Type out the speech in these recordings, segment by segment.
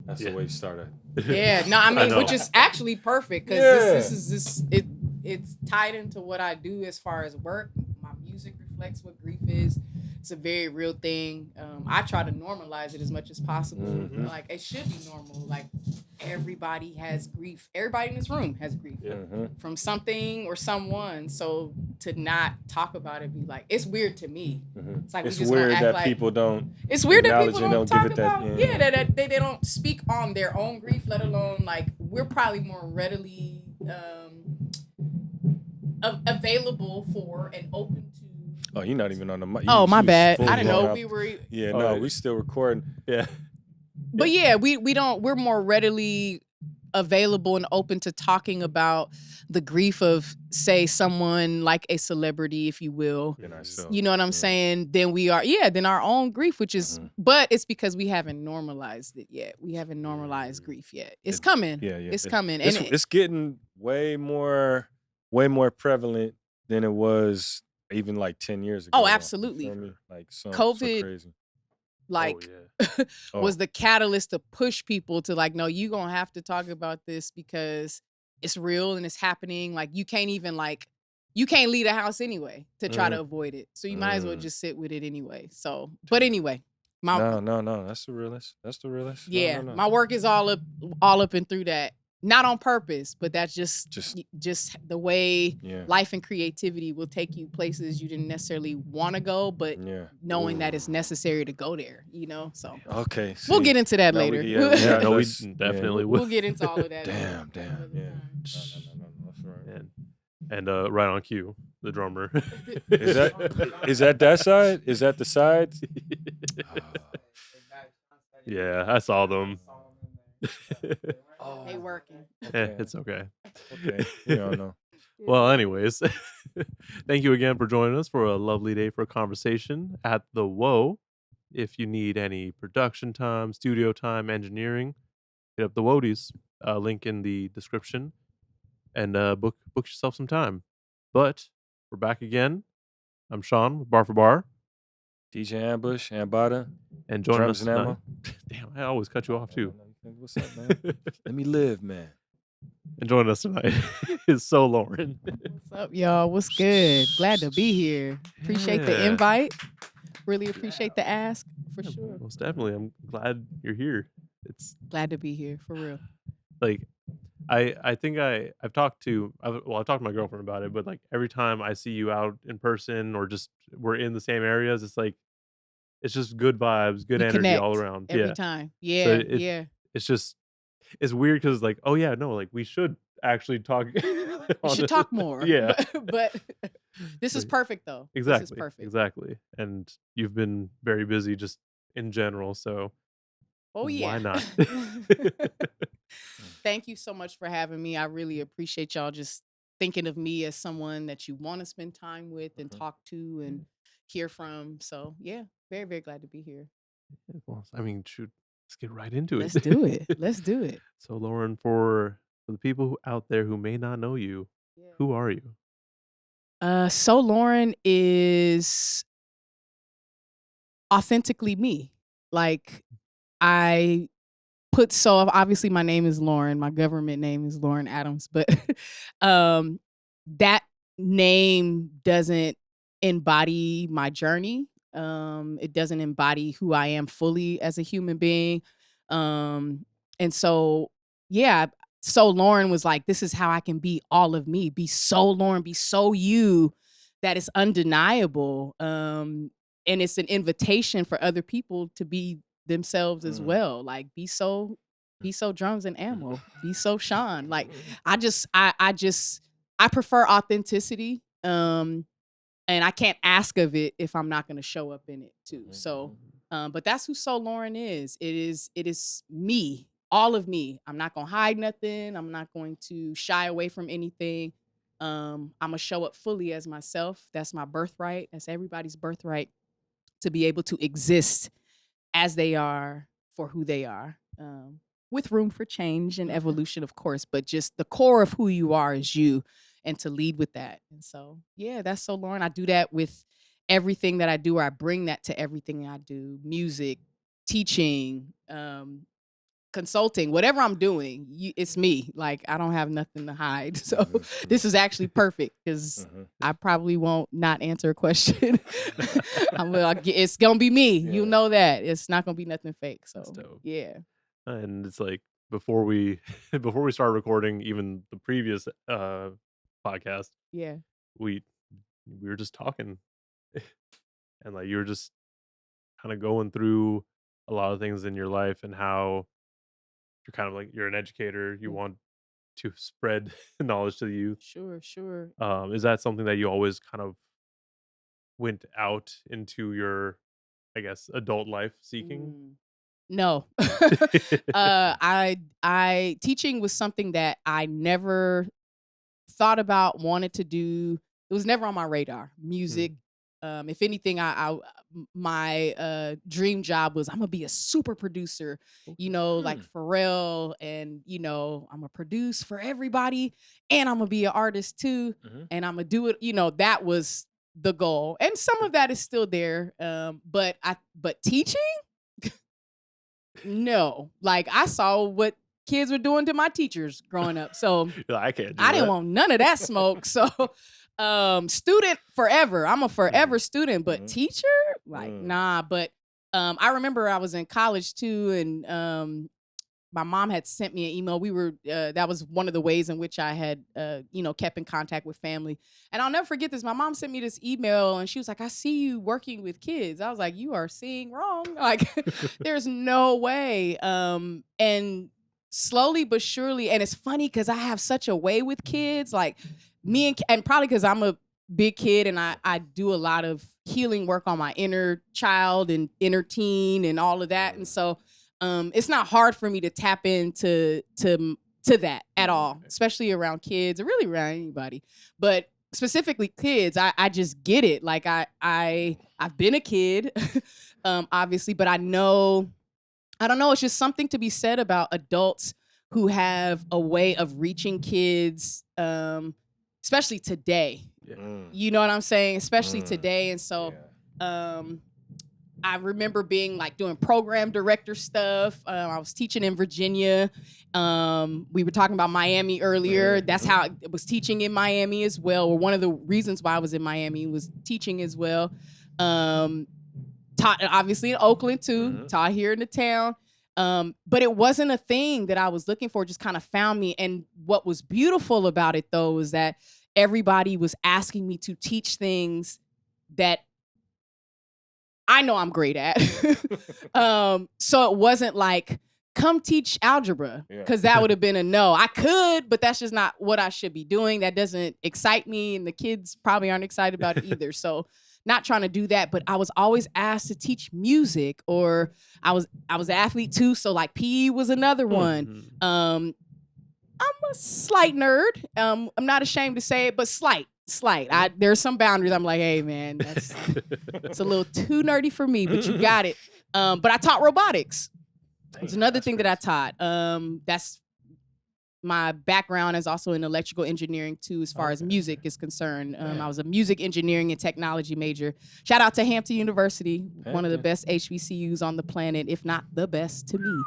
That's the way you started. Yeah, no, I mean, which is actually perfect because it's tied into what I do as far as work. My music reflects what grief is. It's a very real thing. I try to normalize it as much as possible. Mm-hmm. Like it should be normal. Like everybody has grief. Everybody in this room has grief from something or someone. So to not talk about it, be like, it's weird to me. Mm-hmm. It's like it's we just weird act that like, people don't. It's weird that people don't talk give it about. that. That they don't speak on their own grief, let alone like we're probably more readily available for and open to. Oh, you're not even on the mic. Oh, my bad. I didn't know we were. Yeah, no, we still recording. Yeah. But yeah, we're more readily available and open to talking about the grief of, say, someone like a celebrity, if you will. You know what I'm saying? Then we are, than our own grief, which is, but it's because we haven't normalized it yet. We haven't normalized grief yet. It's coming. Yeah. It's coming. And it's getting way more prevalent than it was even like 10 years ago. Oh, absolutely. You feel me? Like COVID, so crazy. Was the catalyst to push people to like, no, you gonna have to talk about this because it's real and it's happening. Like you can't leave the house anyway to try to avoid it. So you might as well just sit with it anyway. So, but anyway, no, that's the realest. Yeah, no. my work is all up and through that. Not on purpose, but that's just the way life and creativity will take you places you didn't necessarily want to go, but knowing that it's necessary to go there, So okay, we'll get into that later. We definitely will. We'll get into all of that. Damn, yeah. No, that's right. And right on cue, the drummer. Is that side? Is that the side? Yeah, I saw them. They working. It's okay. Okay. You don't know. Well, anyways, thank you again for joining us for a lovely day for a conversation at the Whoa. If you need any production time, studio time, engineering, hit up the Whoadees. Link in the description, and book yourself some time. But we're back again. I'm Sean with Bar for Bar. DJ Ammbush, Ambada, and joining Drums us and Ammo. Damn, I always cut you off too. What's up, man? Let me live, man. And joining us tonight is SoLauren. What's up, y'all? What's good? Glad to be here. Appreciate the invite. Really appreciate the ask, for sure. Most definitely. I'm glad you're here. It's glad to be here, for real. Like, I think I've talked to my girlfriend about it, but like every time I see you out in person or just we're in the same areas, it's like it's just good vibes, good energy all around. Every time. Yeah. So it's weird because like, oh yeah, no, like we should actually talk. We should talk more. Yeah. But this is perfect though. Exactly. This is perfect. Exactly. And you've been very busy just in general, so why not? Thank you so much for having me. I really appreciate y'all just thinking of me as someone that you want to spend time with and talk to and hear from. So yeah, very, very glad to be here. Well, I mean, shoot, let's get right into it. Let's do it. So Lauren, for the people out there who may not know you, who are you? SoLauren is authentically me. Like obviously my name is Lauren. My government name is Lauren Adams, but that name doesn't embody my journey. It doesn't embody who I am fully as a human being. And so, SoLauren was like, this is how I can be all of me, be SoLauren, be so you, that is undeniable. And it's an invitation for other people to be themselves as well. Like be so Drums and Ammo, be so Sean. Like I prefer authenticity. And I can't ask of it if I'm not going to show up in it too. So, but that's who SoLauren is. It is me, all of me. I'm not going to hide nothing. I'm not going to shy away from anything. I'm going to show up fully as myself. That's my birthright. That's everybody's birthright, to be able to exist as they are for who they are, with room for change and evolution, of course, but just the core of who you are is you, and to lead with that. And so, yeah, that's SoLauren. I do that with everything that I do, or I bring that to everything I do: music, teaching, consulting, whatever I'm doing, it's me. Like, I don't have nothing to hide. So this is actually perfect because I probably won't not answer a question. It's going to be me. Yeah. You know that. It's not going to be nothing fake. So, yeah. And it's like before we started recording even the previous podcast, Yeah. we were just talking and like you were just kind of going through a lot of things in your life and how you're kind of like you're an educator, you want to spread knowledge to the youth. Sure. Is that something that you always kind of went out into your, I guess, adult life seeking? No. I teaching was something that I never thought about, wanted to do. It was never on my radar. Music. If anything, my dream job was I'm gonna be a super producer, like Pharrell, and I'm gonna produce for everybody, and I'm gonna be an artist too, and I'm gonna do it. That was the goal, and some of that is still there. But teaching, no. Like, I saw what kids were doing to my teachers growing up, so I can't. I didn't want none of that smoke. So. Student forever. I'm a forever student, but teacher, like, nah. But I remember I was in college too, and my mom had sent me an email. We were that was one of the ways in which I had kept in contact with family. And I'll never forget this. My mom sent me this email, and she was like, "I see you working with kids." I was like, "You are seeing wrong. Like, there's no way." And slowly but surely, and it's funny because I have such a way with kids, like. And probably because I'm a big kid and I do a lot of healing work on my inner child and inner teen and all of that. And so it's not hard for me to tap into that at all, especially around kids or really around anybody. But specifically kids, I just get it. Like I've been a kid, obviously, but I don't know, it's just something to be said about adults who have a way of reaching kids, especially today. You know what I'm saying? Especially today. And so I remember being like doing program director stuff. I was teaching in Virginia. We were talking about Miami earlier. That's how I was teaching in Miami as well. Or one of the reasons why I was in Miami was teaching as well. Taught obviously in Oakland too. Taught here in the town. But it wasn't a thing that I was looking for, just kind of found me. And what was beautiful about it though, was that everybody was asking me to teach things that I know I'm great at. So it wasn't like, come teach algebra, because that would have been a no. I could, but that's just not what I should be doing. That doesn't excite me, and the kids probably aren't excited about it either. So not trying to do that, but I was always asked to teach music, or I was an athlete too, so like PE was another one. I'm a slight nerd. I'm not ashamed to say it, but slight. There's some boundaries. I'm like, hey man, it's a little too nerdy for me, but you got it. But I taught robotics. It's another thing that I taught. That's my background is also in electrical engineering too, as far as music is concerned. I was a music engineering and technology major. Shout out to Hampton University, one of the best HBCUs on the planet, if not the best to me.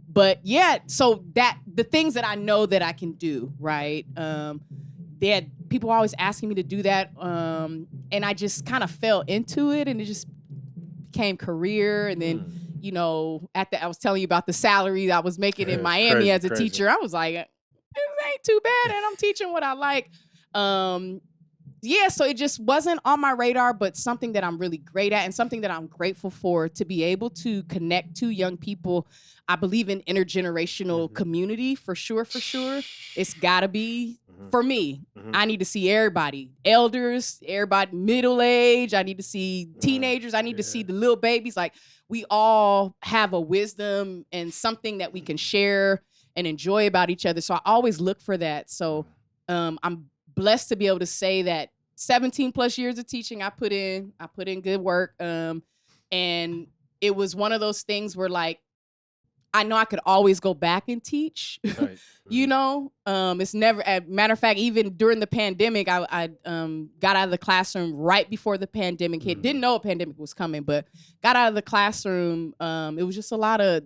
But yeah, so that the things that I know that I can do, right? They had people always asking me to do that, and I just kind of fell into it, and it just became career, and then. I was telling you about the salary I was making in Miami as a teacher. I was like, it ain't too bad, and I'm teaching what I like. So it just wasn't on my radar, but something that I'm really great at and something that I'm grateful for, to be able to connect to young people. I believe in intergenerational community for sure. It's gotta be for me. I need to see everybody, elders, everybody middle age. I need to see teenagers. I need to see the little babies. Like, we all have a wisdom and something that we can share and enjoy about each other. So I always look for that. So I'm blessed to be able to say that 17 plus years of teaching, I put in good work. And it was one of those things where, like, I know I could always go back and teach. Right. It's never, matter of fact, even during the pandemic, I got out of the classroom right before the pandemic hit. Didn't know a pandemic was coming, but got out of the classroom. It was just a lot of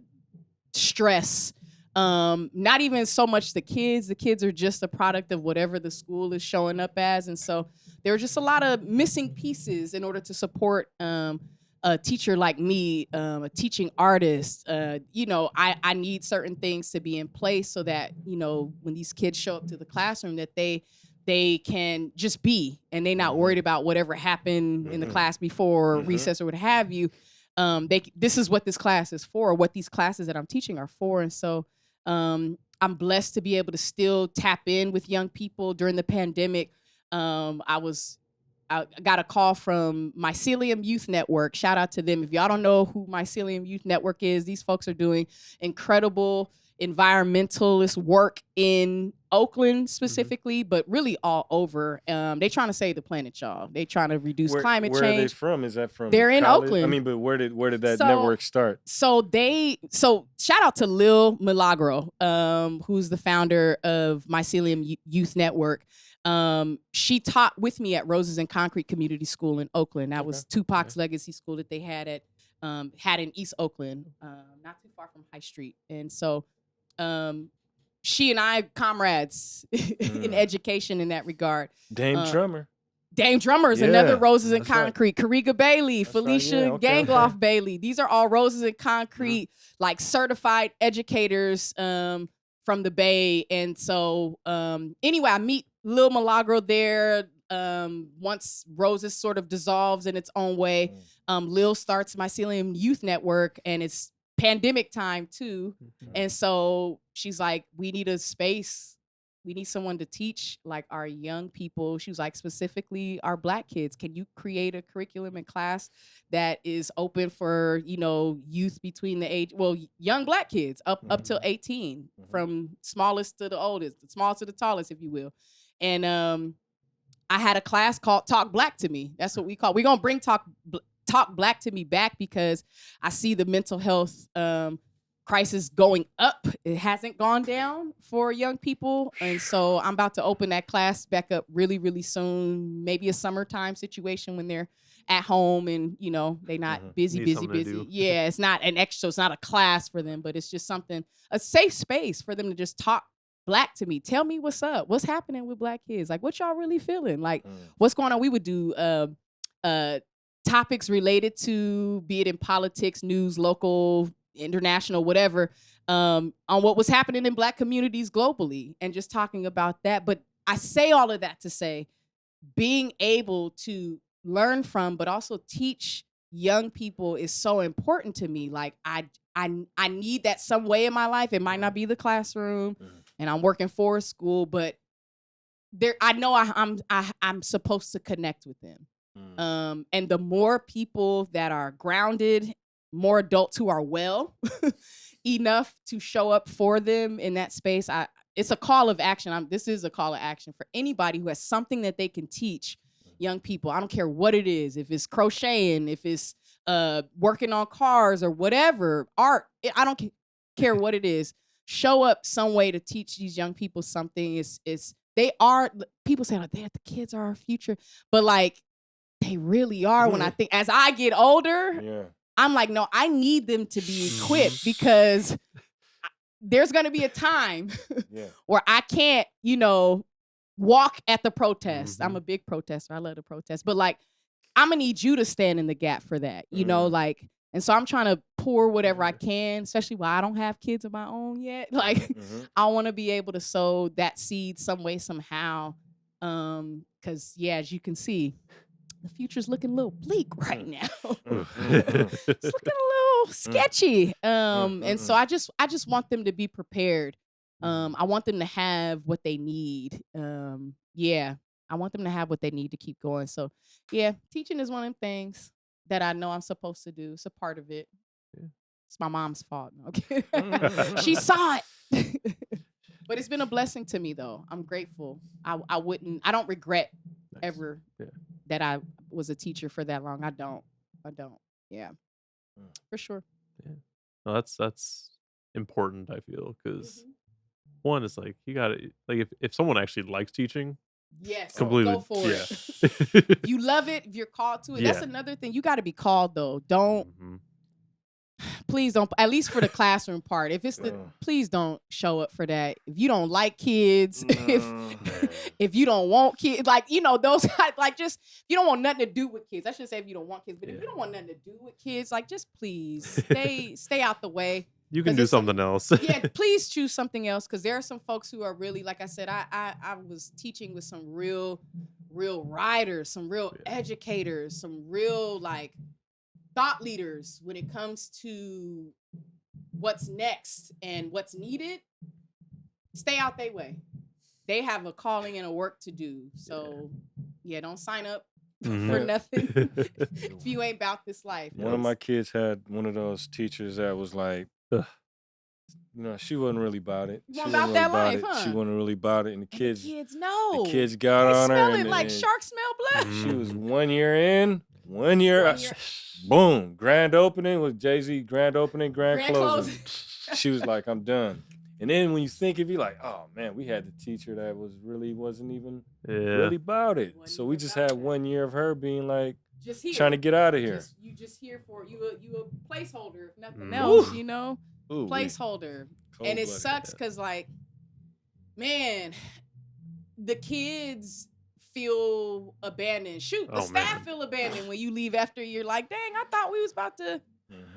stress. Not even so much the kids. The kids are just a product of whatever the school is showing up as. And so there were just a lot of missing pieces in order to support a teacher like me, a teaching artist. I need certain things to be in place so that, when these kids show up to the classroom, that they can just be, and they're not worried about whatever happened in the class before recess or what have you. This is what this class is for, what these classes that I'm teaching are for. And so I'm blessed to be able to still tap in with young people during the pandemic. I got a call from Mycelium Youth Network. Shout out to them. If y'all don't know who Mycelium Youth Network is, these folks are doing incredible environmentalist work in Oakland specifically, but really all over. They trying to save the planet, y'all. They trying to reduce climate change. Where are they from? Is that from They're in college? Oakland. I mean, but where did that network start? So shout out to Lil Milagro, who's the founder of Mycelium Youth Network. She taught with me at Roses and Concrete Community School in Oakland. That was Tupac's legacy school that they had in East Oakland, not too far from High Street. And so she and I comrades in education in that regard. Dame Drummer. Dame Drummer is another Roses and that's right. Concrete. Kariga Bailey, That's Felicia right, yeah, Gangloff Bailey. These are all Roses and Concrete, like certified educators from the Bay. And so anyway, I meet Lil Milagro there. Once Roses sort of dissolves in its own way, Lil starts Mycelium Youth Network, and it's pandemic time too. And so she's like, we need a space. We need someone to teach like our young people. She was like, specifically our Black kids. Can you create a curriculum and class that is open for, youth between the age, young Black kids up till 18, from smallest to the oldest, the small to the tallest, if you will. And I had a class called Talk Black to Me. That's what we call. We're gonna bring Talk Black to Me back because I see the mental health crisis going up. It hasn't gone down for young people. And so I'm about to open that class back up really, really soon. Maybe a summertime situation when they're at home and, they're not busy. Yeah, it's not an extra, it's not a class for them, but it's just a safe space for them to just talk Black to me. Tell me what's up. What's happening with Black kids? Like, what y'all really feeling? Like, what's going on? We would do topics related to, be it in politics, news, local, international, whatever, on what was happening in Black communities globally, and just talking about that. But I say all of that to say, being able to learn from, but also teach young people is so important to me. Like, I need that some way in my life. It might not be the classroom, and I'm working for a school, but I know I'm supposed to connect with them. And the more people that are grounded, more adults who are well enough to show up for them in that space, it's a call of action. This is a call of action for anybody who has something that they can teach young people. I don't care what it is, if it's crocheting, if it's working on cars or whatever, art, I don't care what it is. Show up some way to teach these young people something. People say, like, the kids are our future, but like, they really are. When I think, as I get older, I'm like, no, I need them to be equipped, because there's going to be a time where I can't, walk at the protest. I'm a big protester. I love to protest. But like, I'm going to need you to stand in the gap for that, like, and so I'm trying to pour whatever I can, especially while I don't have kids of my own yet. Like, I want to be able to sow that seed some way, somehow. Because, as you can see, the future's looking a little bleak right now. It's looking a little sketchy. And so I just want them to be prepared. I want them to have what they need. I want them to have what they need to keep going. So, teaching is one of them things that I know I'm supposed to do. It's a part of it. It's my mom's fault. Okay. She saw it. But it's been a blessing to me, though. I'm grateful. I don't regret ever that I was a teacher for that long. I don't. Yeah, for sure. Yeah. No, that's important, I feel, because one is like, you gotta, like, if someone actually likes teaching, completely go for it. If you love it, if you're called to it, that's another thing. You got to be called, though. Don't please don't, at least for the classroom part. If it's please don't show up for that. If you don't like kids, if you don't want kids, like, those like, just, if you don't want nothing to do with kids. I should say if you don't want kids, but if you don't want nothing to do with kids, like, just please stay out the way. You can do something else. Yeah, please choose something else, because there are some folks who are really, like I said, I was teaching with some real writers, some real educators, some real, like, thought leaders when it comes to what's next and what's needed. Stay out their way. They have a calling and a work to do. So don't sign up for nothing if you ain't about this life. One of my kids had one of those teachers that was like, she wasn't really about it. She wasn't about that life, huh? She wasn't really about it. And the kids know. The kids got on her. Smell it like shark smell blood. She was 1 year in. 1 year, boom, grand opening with Jay-Z, grand opening, grand closing. She was like, I'm done. And then when you think of it, like, oh man, we had the teacher that wasn't even really about it. So we just had 1 year of her being like, just here, trying to get out of here. You just here for you a placeholder, if nothing else, placeholder. And it sucks because, like, man, the kids feel abandoned. Shoot, the staff feel abandoned when you leave after you're like, dang, I thought we was about to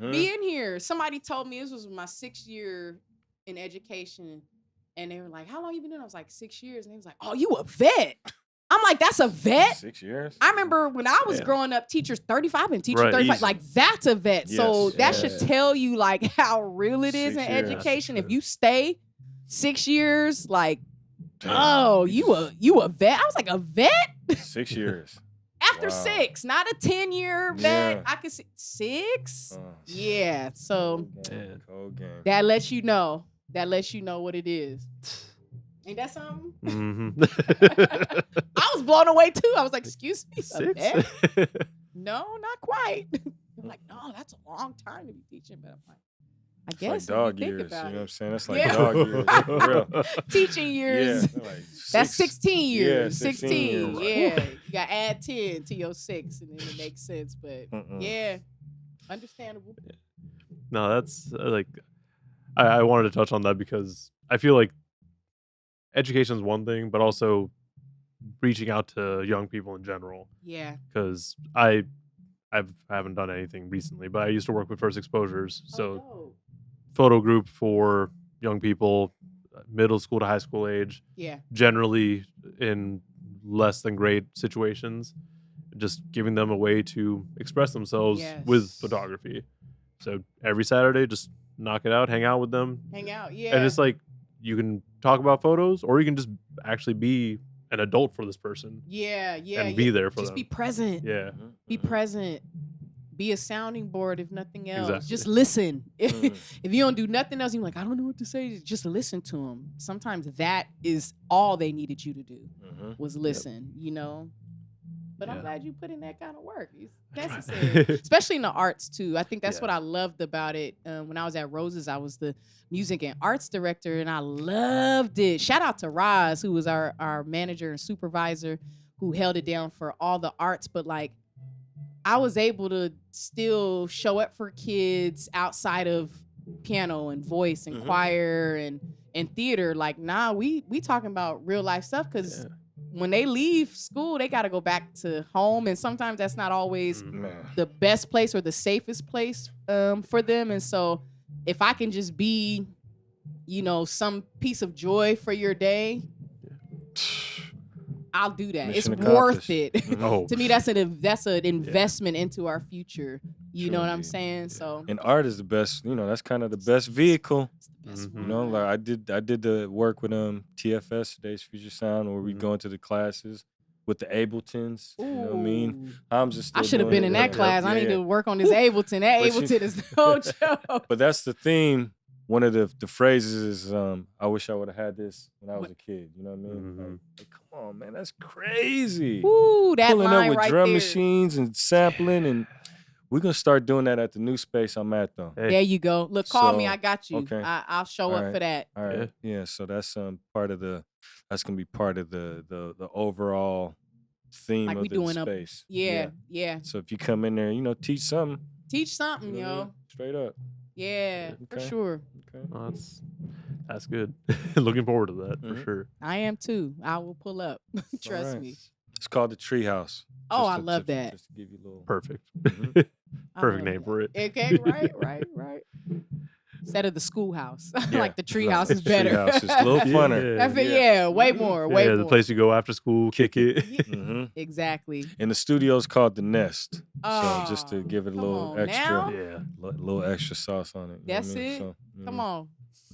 be in here. Somebody told me, this was my 6th year in education, and they were like, how long you been doing? I was like, 6 years. And they was like, oh, you a vet? I'm like, that's a vet? 6 years? I remember when I was growing up, teachers 35 and teachers 35, like, that's a vet. Yes, so that should tell you, like, how real it is in education. If you stay 6 years, like, oh, you a vet? I was like, a vet? 6 years. After 6, not a 10-year vet. I could see 6. Yeah. So cold game. That lets you know. That lets you know what it is. Ain't that something? I was blown away too. I was like, excuse me, 6? No, not quite. I'm like, no, that's a long time to be teaching. But I'm like, I guess it's like dog years. You know what I'm saying? That's like dog years. For real. Teaching years. Yeah, like that's 16 years. Yeah, 16. Yeah. You got to add 10 to your 6 and then it makes sense. But yeah, understandable. No, that's like, I wanted to touch on that because I feel like education is one thing, but also reaching out to young people in general. Yeah. Because I haven't done anything recently, but I used to work with First Exposures. So photo group for young people, middle school to high school age. Yeah. Generally in less than great situations, just giving them a way to express themselves with photography. So every Saturday, just knock it out, hang out with them. Hang out, yeah. And it's like, you can talk about photos, or you can just actually be an adult for this person. Yeah. And be there for them. Just be present. Yeah. Be present. Be a sounding board, if nothing else. Exactly. Just listen. If you don't do nothing else, you're like, I don't know what to say. Just listen to them. Sometimes that is all they needed you to do was listen, But I'm glad you put in that kind of work. It's necessary, especially in the arts too. I think that's what I loved about it. When I was at Roses, I was the music and arts director, and I loved it. Shout out to Roz, who was our manager and supervisor, who held it down for all the arts. But like, I was able to still show up for kids outside of piano and voice and choir and theater. Like, nah, we talking about real life stuff, because when they leave school, they got to go back to home. And sometimes that's not always the best place or the safest place for them. And so if I can just be, some piece of joy for your day, I'll do that. Mission it's accomplished. worth it. To me, that's an investment into our future. You know what I'm saying? So, and art is the best. That's kind of the best vehicle. It's the best Like I did the work with TFS, Today's Future Sound, where we go into the classes with the Abletons. You know what I mean? I'm just. I should have been in that class. I need to work on this Ableton. That Ableton is no joke. But that's the theme. One of the phrases is, I wish I would have had this when I was a kid. You know what I mean? Like, come on, man, that's crazy. Ooh, that Pulling line up with right drum there. machines and sampling, and we're gonna start doing that at the new space I'm at, though. There you go. Look, call me. So, I got you. okay. I'll show up for that. All right. Yeah. So that's part of that's gonna be part of the overall theme Like of we the doing space. Yeah. So if you come in there, teach something. Teach something, You know what I yo. mean? Straight up. Yeah, for Okay. sure. Okay. Oh, that's good. Looking forward to that for sure. I am too. I will pull up. Trust Alright. me. It's called the Treehouse. Oh, I love that. Just to give you a little. Perfect. Mhm. I Perfect love name that. for it. Okay, right. Instead of the schoolhouse. Yeah, Like the treehouse right. is better. Treehouse is a little funner. Yeah, way Mhm. more, Yeah, way the more. place you go after school, kick it. Mhm. Exactly. And the studio's called the Nest. So just to Oh, give it a come little on extra, now. Yeah. little extra sauce on it. You know what I That's mean? it. So, Come mhm. on.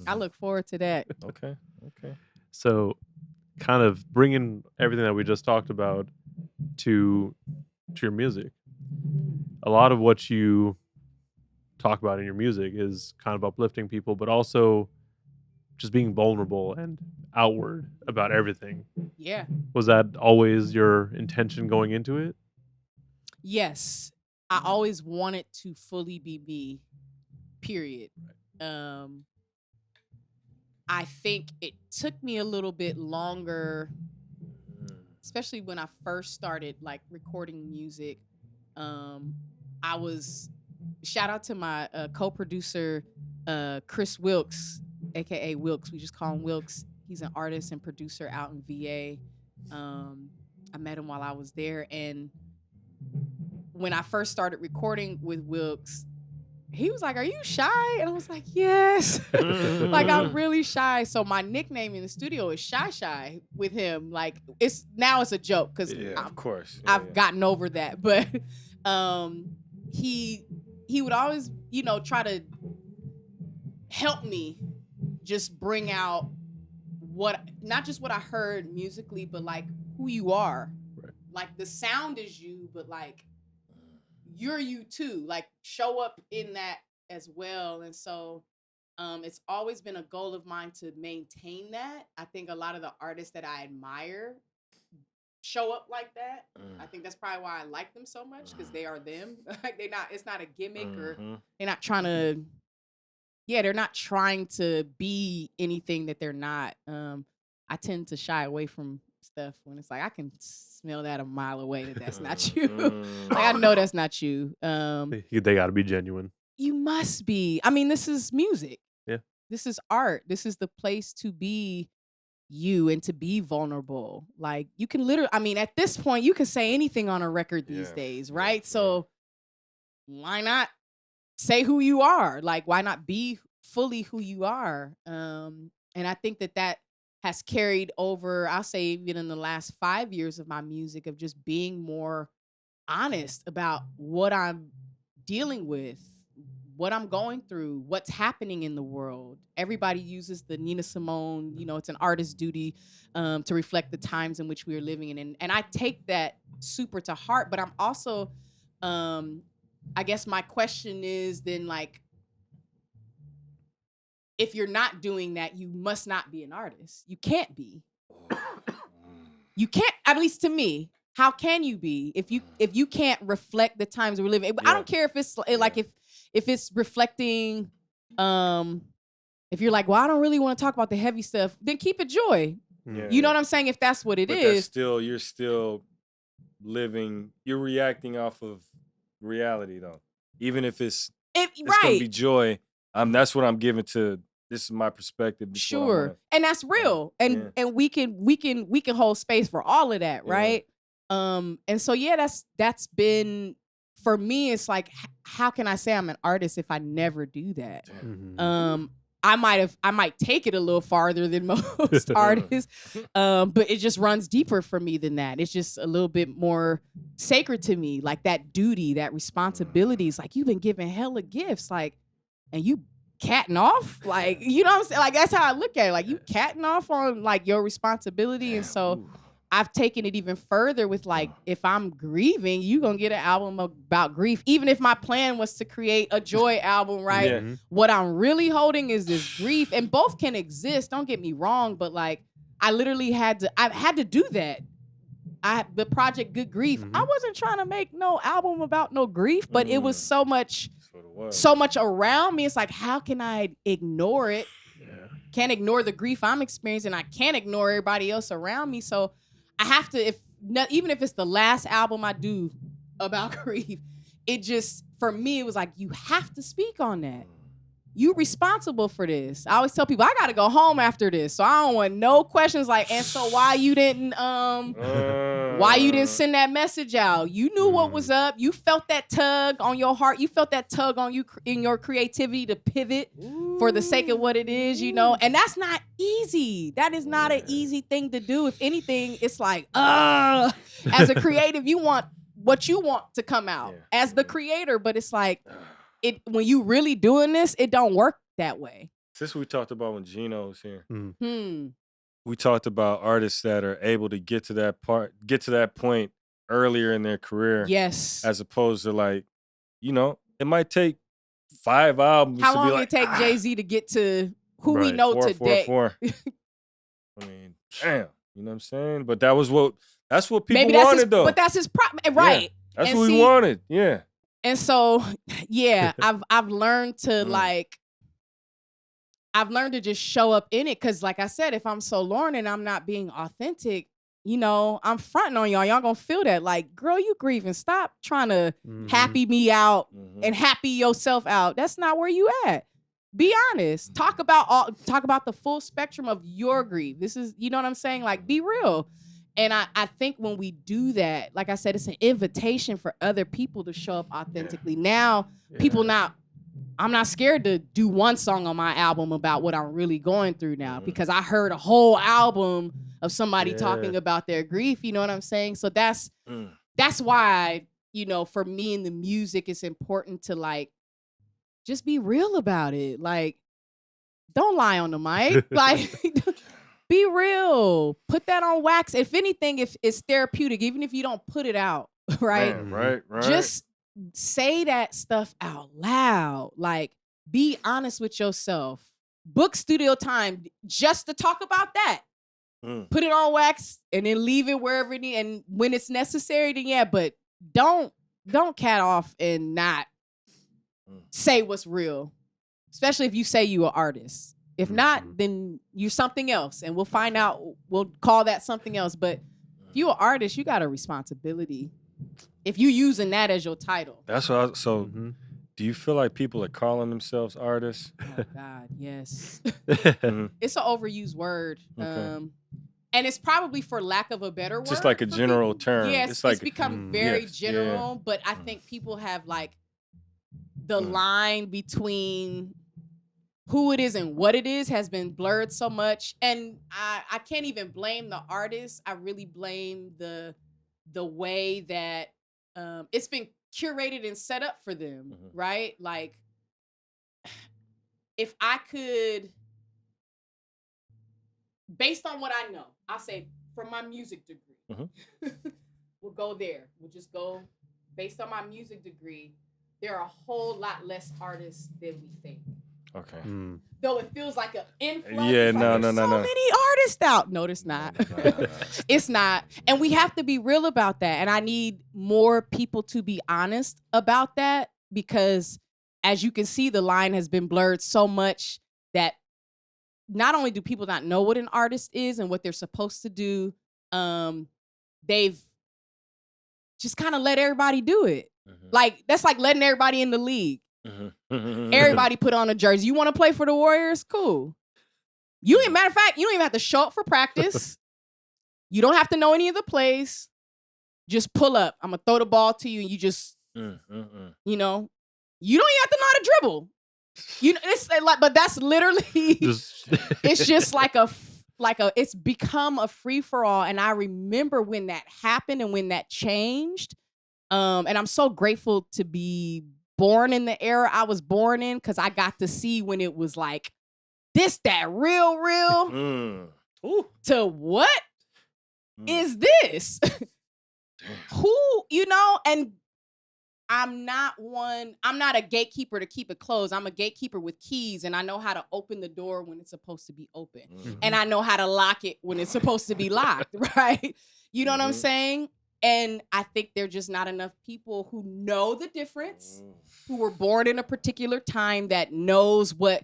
I Mhm. look forward to that. Okay. So, kind of bringing everything that we just talked about to your music. A lot of what you talk about in your music is kind of uplifting people, but also just being vulnerable and outward about everything. Yeah. Was that always your intention going into it? Yes. I always wanted to fully be me. Period. I think it took me a little bit longer, especially when I first started like recording music. I was shout out to my co-producer Chris Wilkes, aka Wilkes. We just call him Wilkes. He's an artist and producer out in VA. I met him while I was there, and when I first started recording with Wilkes, he was like, "Are you shy?" And I was like, "Yes." Like, I'm really shy. So my nickname in the studio is Shy with him. Like, it's a joke because Of course. I've gotten over that. But he would always, try to help me just bring out not just what I heard musically, but like who you are. Right. Like the sound is you, but like you're you too. Like show up in that as well. And so it's always been a goal of mine to maintain that. I think a lot of the artists that I admire show up like that. I think that's probably why I like them so much, because they are them. Like it's not a gimmick, or they're not trying to they're not trying to be anything that they're not. I tend to shy away from stuff when it's like I can smell that a mile away that that's not you. Like I know that's not you. They got to be genuine. You must be. I mean, this is music. Yeah. This is art. This is the place to be you and to be vulnerable. Like you can literally, I mean, at this point, you can say anything on a record these days, right? So why not say who you are? Like, why not be fully who you are? And I think that has carried over, I'll say even in the last 5 years of my music, of just being more honest about what I'm dealing with, what I'm going through, what's happening in the world. Everybody uses the Nina Simone, it's an artist's duty to reflect the times in which we are living in. And I take that super to heart, but I'm also, I guess my question is then, like, if you're not doing that, you must not be an artist. You can't be. You can't, at least to me. How can you be if you can't reflect the times we're living? I don't care if it's like if it's reflecting, if you're like, well, I don't really want to talk about the heavy stuff, then keep it joy. You know what I'm saying? If that's what it is. But you're still living, you're reacting off of reality though. Even if it's gonna be joy, that's what I'm giving to. This is my perspective. Sure. And that's real. And we can hold space for all of that, right? And so that's been, for me, it's like, how can I say I'm an artist if I never do that? I might take it a little farther than most artists, but it just runs deeper for me than that. It's just a little bit more sacred to me, like that duty, that responsibility. It's like, you've been given hella gifts, like, and you catting off, like, you know what I'm saying? Like, that's how I look at it. Like, you catting off on like your responsibility. And so I've taken it even further with, like, if I'm grieving, you gonna get an album about grief. Even if my plan was to create a joy album, right? What I'm really holding is this grief, and both can exist. Don't get me wrong, but like, I literally had to do that. The project Good Grief. I wasn't trying to make no album about no grief, but it was so much around me. It's like, how can I ignore it? Can't ignore the grief I'm experiencing. I can't ignore everybody else around me. So I have to, even if it's the last album I do about grief, it just, for me, it was like, you have to speak on that. you responsible for this. I always tell people I gotta go home after this, so I don't want no questions like, and so why you didn't send that message out? You knew what was up. You felt that tug on your heart. You felt that tug on you in your creativity to pivot for the sake of what it is, you know. And that's not easy. That is not an easy thing to do. If anything, it's like, as a creative, you want what you want to come out as the creator, but it's like when you really doing this, it don't work that way. This is what we talked about when Gino was here. We talked about artists that are able to get to that point earlier in their career. Yes. As opposed to like, you know, it might take 5 albums. How to long be did like, it take Jay-Z to get to who we know today? 4. I mean, damn. You know what I'm saying? But that's what people Maybe wanted, though. But that's his right. Yeah, that's what we wanted. Yeah. And so, yeah, I've learned to I've learned to just show up in it. Cause like I said, if I'm SoLauren and I'm not being authentic, you know, I'm fronting on y'all. Y'all gonna feel that. Like, girl, you grieving. Stop trying to happy me out and happy yourself out. That's not where you at. Be honest. Talk about the full spectrum of your grief. This is, you know what I'm saying? Like, be real. And I think when we do that, like I said, it's an invitation for other people to show up authentically. Now, I'm not scared to do one song on my album about what I'm really going through now because I heard a whole album of somebody talking about their grief. You know what I'm saying? So that's why, you know, for me in the music, it's important to like, just be real about it. Like, don't lie on the mic. Like, be real. Put that on wax. If anything, if it's therapeutic, even if you don't put it out, right? Right. Just say that stuff out loud. Like, be honest with yourself. Book studio time just to talk about that. Put it on wax and then leave it wherever it is. And when it's necessary, then but don't cat off and not say what's real. Especially if you say you're an artist. If not, then you're something else, and we'll find out. We'll call that something else. But if you're an artist, you got a responsibility. If you're using that as your title. That's what. Do you feel like people are calling themselves artists? Oh God, yes. It's an overused word, and it's probably for lack of a better word. Just like a general term. Yes, it's become very general. But I think people have like the line between who it is and what it is has been blurred so much. And I can't even blame the artist. I really blame the way that it's been curated and set up for them, right? Like, if I could, based on what I know, I'll say from my music degree, we'll go there. We'll just go based on my music degree. There are a whole lot less artists than we think. Okay. Though it feels like an influx. Yeah, no. Many artists out. No, it's not. It's not. And we have to be real about that. And I need more people to be honest about that because, as you can see, the line has been blurred so much that not only do people not know what an artist is and what they're supposed to do, they've just kind of let everybody do it. Like, that's like letting everybody in the league. Everybody put on a jersey. You want to play for the Warriors? Cool. Matter of fact, you don't even have to show up for practice. You don't have to know any of the plays. Just pull up. I'm gonna throw the ball to you, and you just, you know, you don't even have to know how to dribble. You know, it's like, but that's literally, it's just like it's become a free for all. And I remember when that happened and when that changed. And I'm so grateful to be born in the era I was born in because I got to see when it was like that real to what is this? Who, you know, and I'm not a gatekeeper to keep it closed. I'm a gatekeeper with keys, and I know how to open the door when it's supposed to be open. And I know how to lock it when it's supposed to be locked, right? You know what I'm saying? And I think there are just not enough people who know the difference, who were born in a particular time that knows what,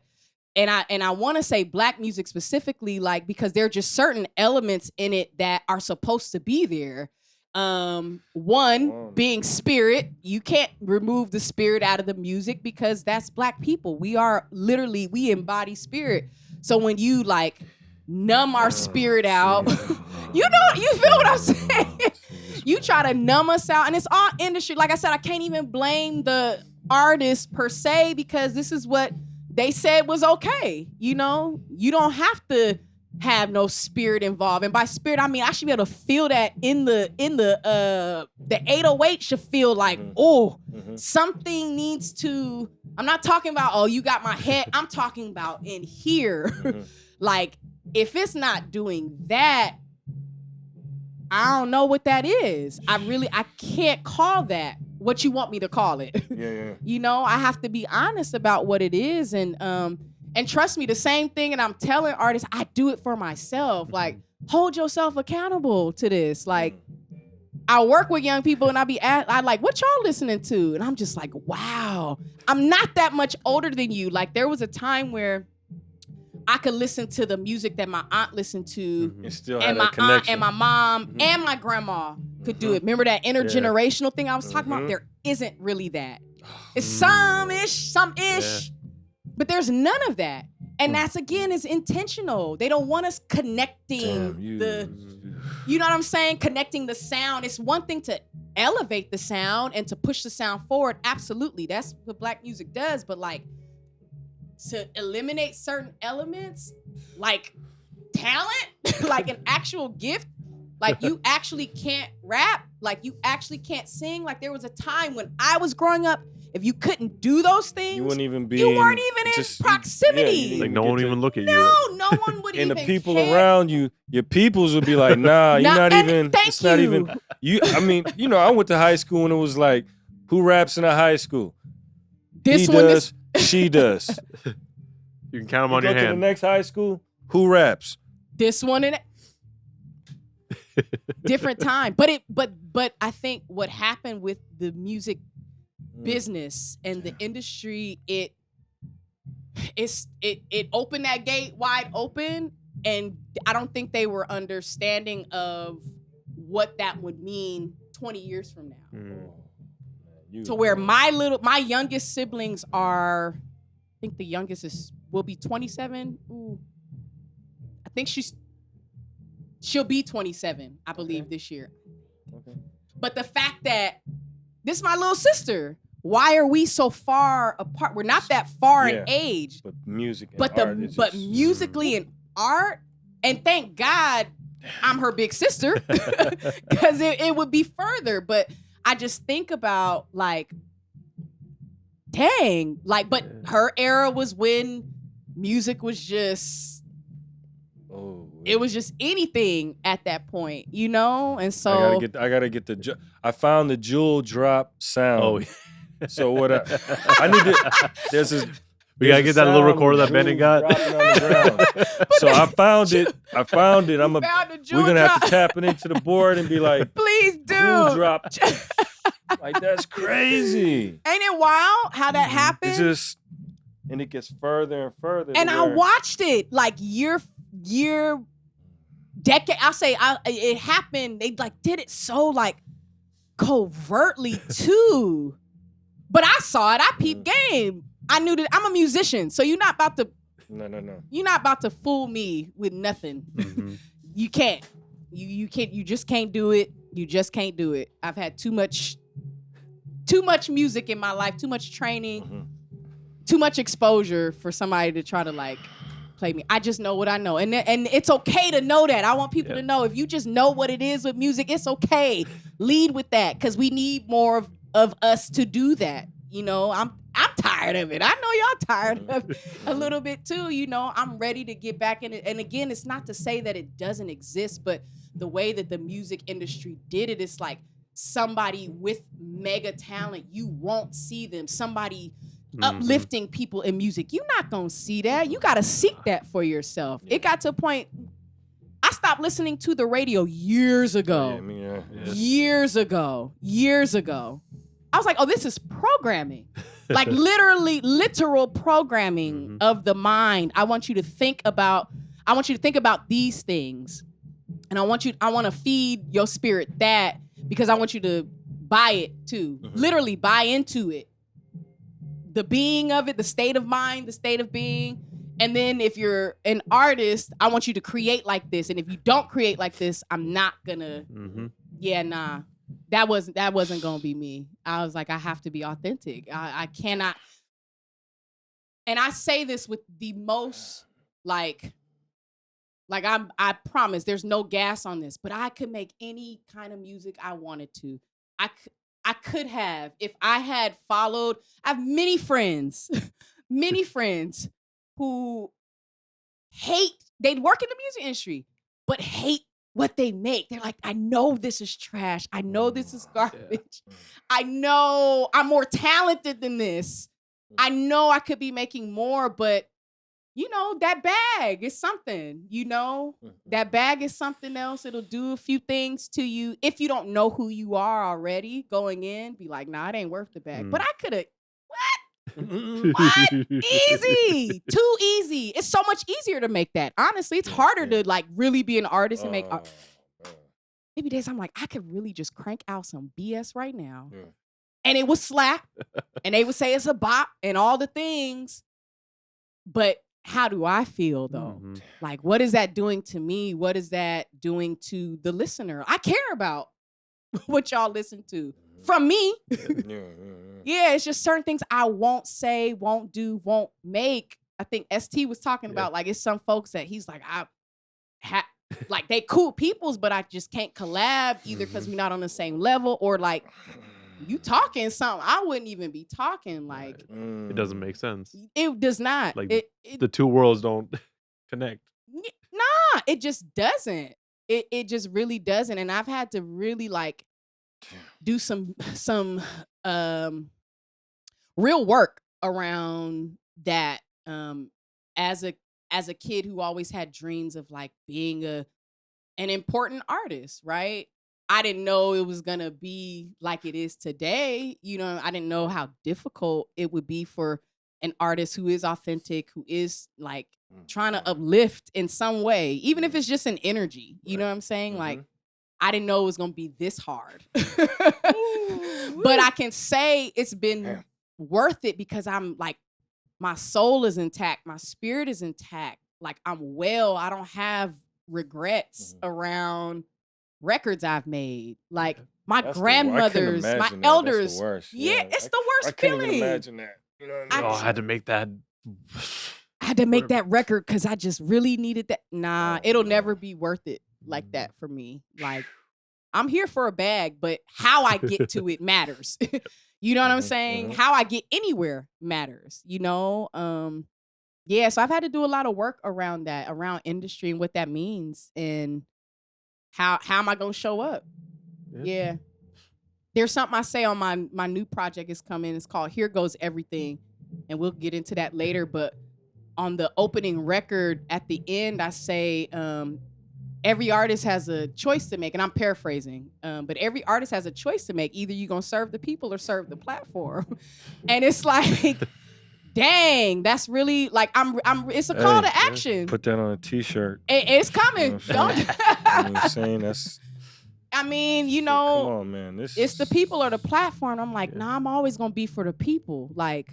and I want to say Black music specifically, like, because there are just certain elements in it that are supposed to be there. One being spirit. You can't remove the spirit out of the music because that's Black people. We embody spirit. So when you like numb our spirit out, you feel what I'm saying? You try to numb us out, and it's all industry. Like I said, I can't even blame the artist per se because this is what they said was okay. You know, you don't have to have no spirit involved, and by spirit I mean I should be able to feel that in the 808 should feel like something needs to. I'm not talking about you got my head. I'm talking about in here. Like if it's not doing that, I don't know what that is. I can't call that what you want me to call it. Yeah. You know, I have to be honest about what it is, and trust me, the same thing. And I'm telling artists, I do it for myself. Like, hold yourself accountable to this. Like, I work with young people, and I like, what y'all listening to? And I'm just like, wow, I'm not that much older than you. Like, there was a time where I could listen to the music that my aunt listened to, and still and have my that aunt and my mom and my grandma could do it. Remember that intergenerational thing I was talking about? There isn't really that. It's some-ish, but there's none of that. And that's, again, is intentional. They don't want us connecting you know what I'm saying? Connecting the sound. It's one thing to elevate the sound and to push the sound forward. Absolutely. That's what Black music does. But like, to eliminate certain elements, like talent, like an actual gift, like you actually can't rap, like you actually can't sing. Like there was a time when I was growing up, if you couldn't do those things, you weren't even in proximity. Like no one even look at you. No one would and even. And the people care. Around you, your peoples would be like, nah, you're not even. It's not even. I mean, you know, I went to high school and it was like, who raps in a high school? He does. She does. You can count them on your hand. Go to the next high school. Who raps? This one and different time. But I think what happened with the music business and the industry, it opened that gate wide open, and I don't think they were understanding of what that would mean 20 years from now. To where my youngest siblings are, I think the youngest will be 27. Ooh. I think she'll be 27, I believe, this year. Okay. But the fact that this is my little sister, why are we so far apart? We're not that far in age. But music and art but musically and art, and thank God I'm her big sister, because it would be further. But I just think about like, dang, like, but her era was when music was just, it was just anything at that point, you know? And so I gotta get I found the jewel drop sound. Oh, so what I need to, there's this. We gotta get that little recorder that Benet got. So I found it. We're gonna have to tap it into the board and be like, please do. Jewel drop. Like, that's crazy. Ain't it wild how that happened? It's just, and it gets further and further. And I watched it like year, decade. I'll say it happened. They like did it so like covertly too. But I saw it. I peeped game. I knew that I'm a musician, so you're not about to. No. You're not about to fool me with nothing. Mm-hmm. You can't. You can't. You just can't do it. You just can't do it. I've had too much music in my life, too much training, too much exposure for somebody to try to like play me. I just know what I know, and it's okay to know that. I want people to know, if you just know what it is with music, it's okay. Lead with that, because we need more of us to do that. You know, I'm tired of it. I know y'all tired of it a little bit too. You know, I'm ready to get back in it. And again, it's not to say that it doesn't exist, but the way that the music industry did it, it's like somebody with mega talent, you won't see them. Somebody uplifting people in music, you're not gonna see that. You gotta seek that for yourself. It got to a point, I stopped listening to the radio years ago. Years ago. I was like, oh, this is programming. Like literal programming of the mind. I want you to think about these things. And I want to feed your spirit that, because I want you to buy it too. Literally buy into it. The being of it, the state of mind, the state of being. And then if you're an artist, I want you to create like this. And if you don't create like this, I'm not gonna. Yeah, nah. That wasn't gonna be me. I was like, I have to be authentic. I cannot. And I say this with the most like I promise there's no gas on this, but I could make any kind of music I wanted to. I could have, if I had followed. I have many friends who they work in the music industry, but hate what they make. They're like, I know this is trash. I know this is garbage. I know I'm more talented than this. I know I could be making more, but that bag is something, that bag is something else. It'll do a few things to you. If you don't know who you are already going in, be like, nah, it ain't worth the bag. But I could have, what? Easy. Too easy. It's so much easier to make that. Honestly, it's harder to like really be an artist and make art. Maybe days I'm like, I could really just crank out some BS right now. And it would slap. And they would say it's a bop and all the things. But how do I feel though? Like, what is that doing to me? What is that doing to the listener? I care about what y'all listen to from me. Yeah, it's just certain things I won't say, won't do, won't make. I think ST was talking about like it's some folks that he's like, like they cool peoples, but I just can't collab either because we're not on the same level or like you talking something I wouldn't even be talking like. It doesn't make sense. It does not. Like the two worlds don't connect. Nah, it just doesn't. It just really doesn't. And I've had to really like do some real work around that. As a kid who always had dreams of like being an important artist, right? I didn't know it was gonna be like it is today. I didn't know how difficult it would be for an artist who is authentic, who is like trying to uplift in some way, even if it's just an energy. You know what I'm saying? Like, I didn't know it was gonna be this hard. But I can say it's been worth it because I'm like, my soul is intact, my spirit is intact. Like, I'm well. I don't have regrets around records I've made. Like my grandmothers, my elders. It's the worst I couldn't feeling. even imagine that. You know what I mean? I had to make that. I had to make that record because I just really needed that. Nah, it'll never be worth it like that for me. Like, I'm here for a bag, but how I get to it matters. You know what I'm saying? How I get anywhere matters, so I've had to do a lot of work around that, around industry and what that means and how am I gonna show up? Yeah. There's something I say on my new project is coming. It's called Here Goes Everything. And we'll get into that later. But on the opening record at the end, I say every artist has a choice to make. And I'm paraphrasing. But every artist has a choice to make. Either you're gonna serve the people or serve the platform. And it's like, dang, that's really like it's a call to action. Put that on a t-shirt. It's coming. You know what I'm saying? That's come on, man. It's the people or the platform. I'm like, nah, I'm always gonna be for the people. Like,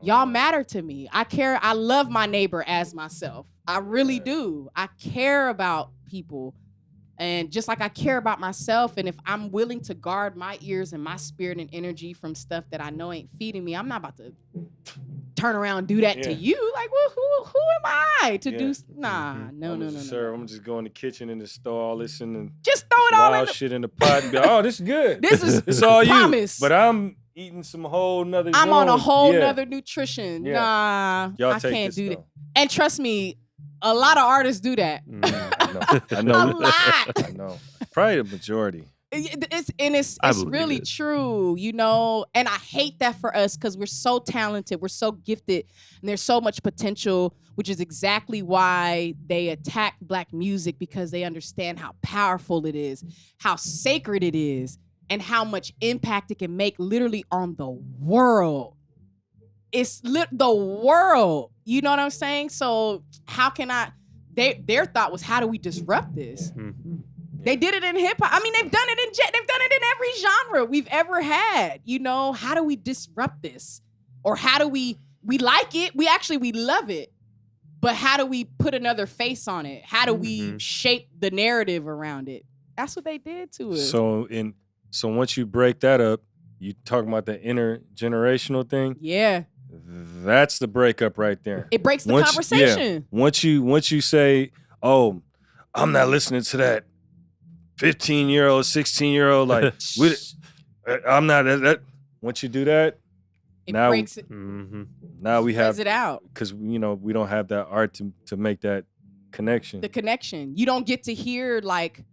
y'all matter to me. I care. I love my neighbor as myself. I really do. I care about people. And just like I care about myself, and if I'm willing to guard my ears and my spirit and energy from stuff that I know ain't feeding me, I'm not about to turn around and do that to you. Like, well, who am I to do? Nah, no. Sir, I'm just go in the kitchen in the store, listen and just throw it all in shit in the pot and be, oh, this is good. It's all promise. You. But I'm eating some whole nother. I'm on a whole nother nutrition. Yeah. Nah, Y'all I can't do though. that. And trust me, a lot of artists do that. I know. A lot. I know. Probably the majority. It's really true, and I hate that for us because we're so talented, we're so gifted, and there's so much potential, which is exactly why they attack Black music, because they understand how powerful it is, how sacred it is, and how much impact it can make literally on the world. It's the world. You know what I'm saying? So how can their thought was, how do we disrupt this? They did it in hip hop. I mean, they've done it in every genre we've ever had. You know, how do we disrupt this? Or how do we like it? We love it. But how do we put another face on it? How do we shape the narrative around it? That's what they did to us. So once you break that up, you talking about the intergenerational thing? Yeah. That's the breakup right there. It breaks the conversation. Yeah, once you say, "Oh, I'm not listening to that 15-year-old, 16-year-old," like I'm not that. Once you do that, it breaks it. Now we have it out because we don't have that art to make that connection. The connection. You don't get to hear like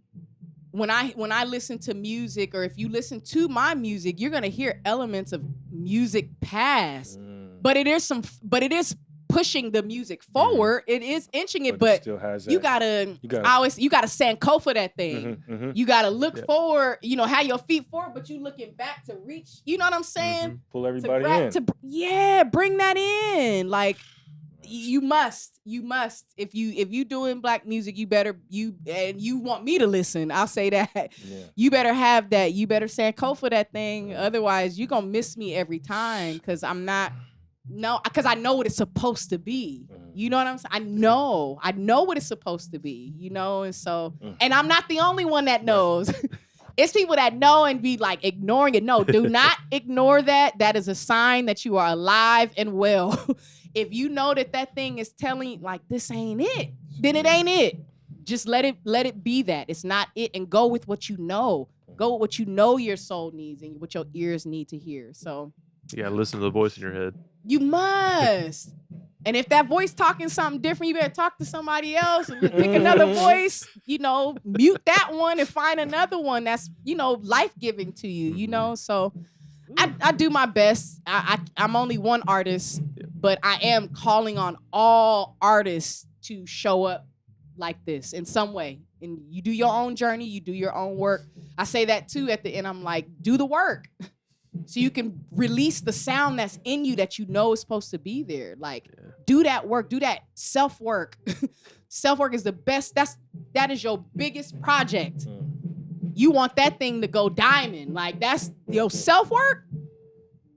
when I listen to music, or if you listen to my music, you're gonna hear elements of music past. But it is pushing the music forward. It is inching it, but still has that. you gotta Sankofa that thing. You gotta look forward, have your feet forward, but you looking back to reach, you know what I'm saying? Pull everybody in. Bring that in. Like you must. If you doing black music, and you want me to listen, I'll say that. Yeah. You better have that. You better Sankofa that thing. Otherwise, you're gonna miss me every time because I'm not. No, because I know what it's supposed to be. You know what I'm saying? I know what it's supposed to be, and so, and I'm not the only one that knows. It's people that know and be like ignoring it. No, do not ignore that. That is a sign that you are alive and well. If you know that thing is telling you like, this ain't it, then it ain't it. Just let it be that. It's not it, and go with what you know. Go with what you know your soul needs and what your ears need to hear. So yeah, listen to the voice in your head. You must. And if that voice talking something different, you better talk to somebody else. Pick another voice, mute that one and find another one that's, life-giving to you, So I do my best. I'm only one artist, but I am calling on all artists to show up like this in some way. And you do your own journey. You do your own work. I say that, too, at the end. I'm like, do the work. So you can release the sound that's in you that is supposed to be there. Like, do that work. Do that self-work. Self-work is the best. That is your biggest project. You want that thing to go diamond. Like, that's your self-work.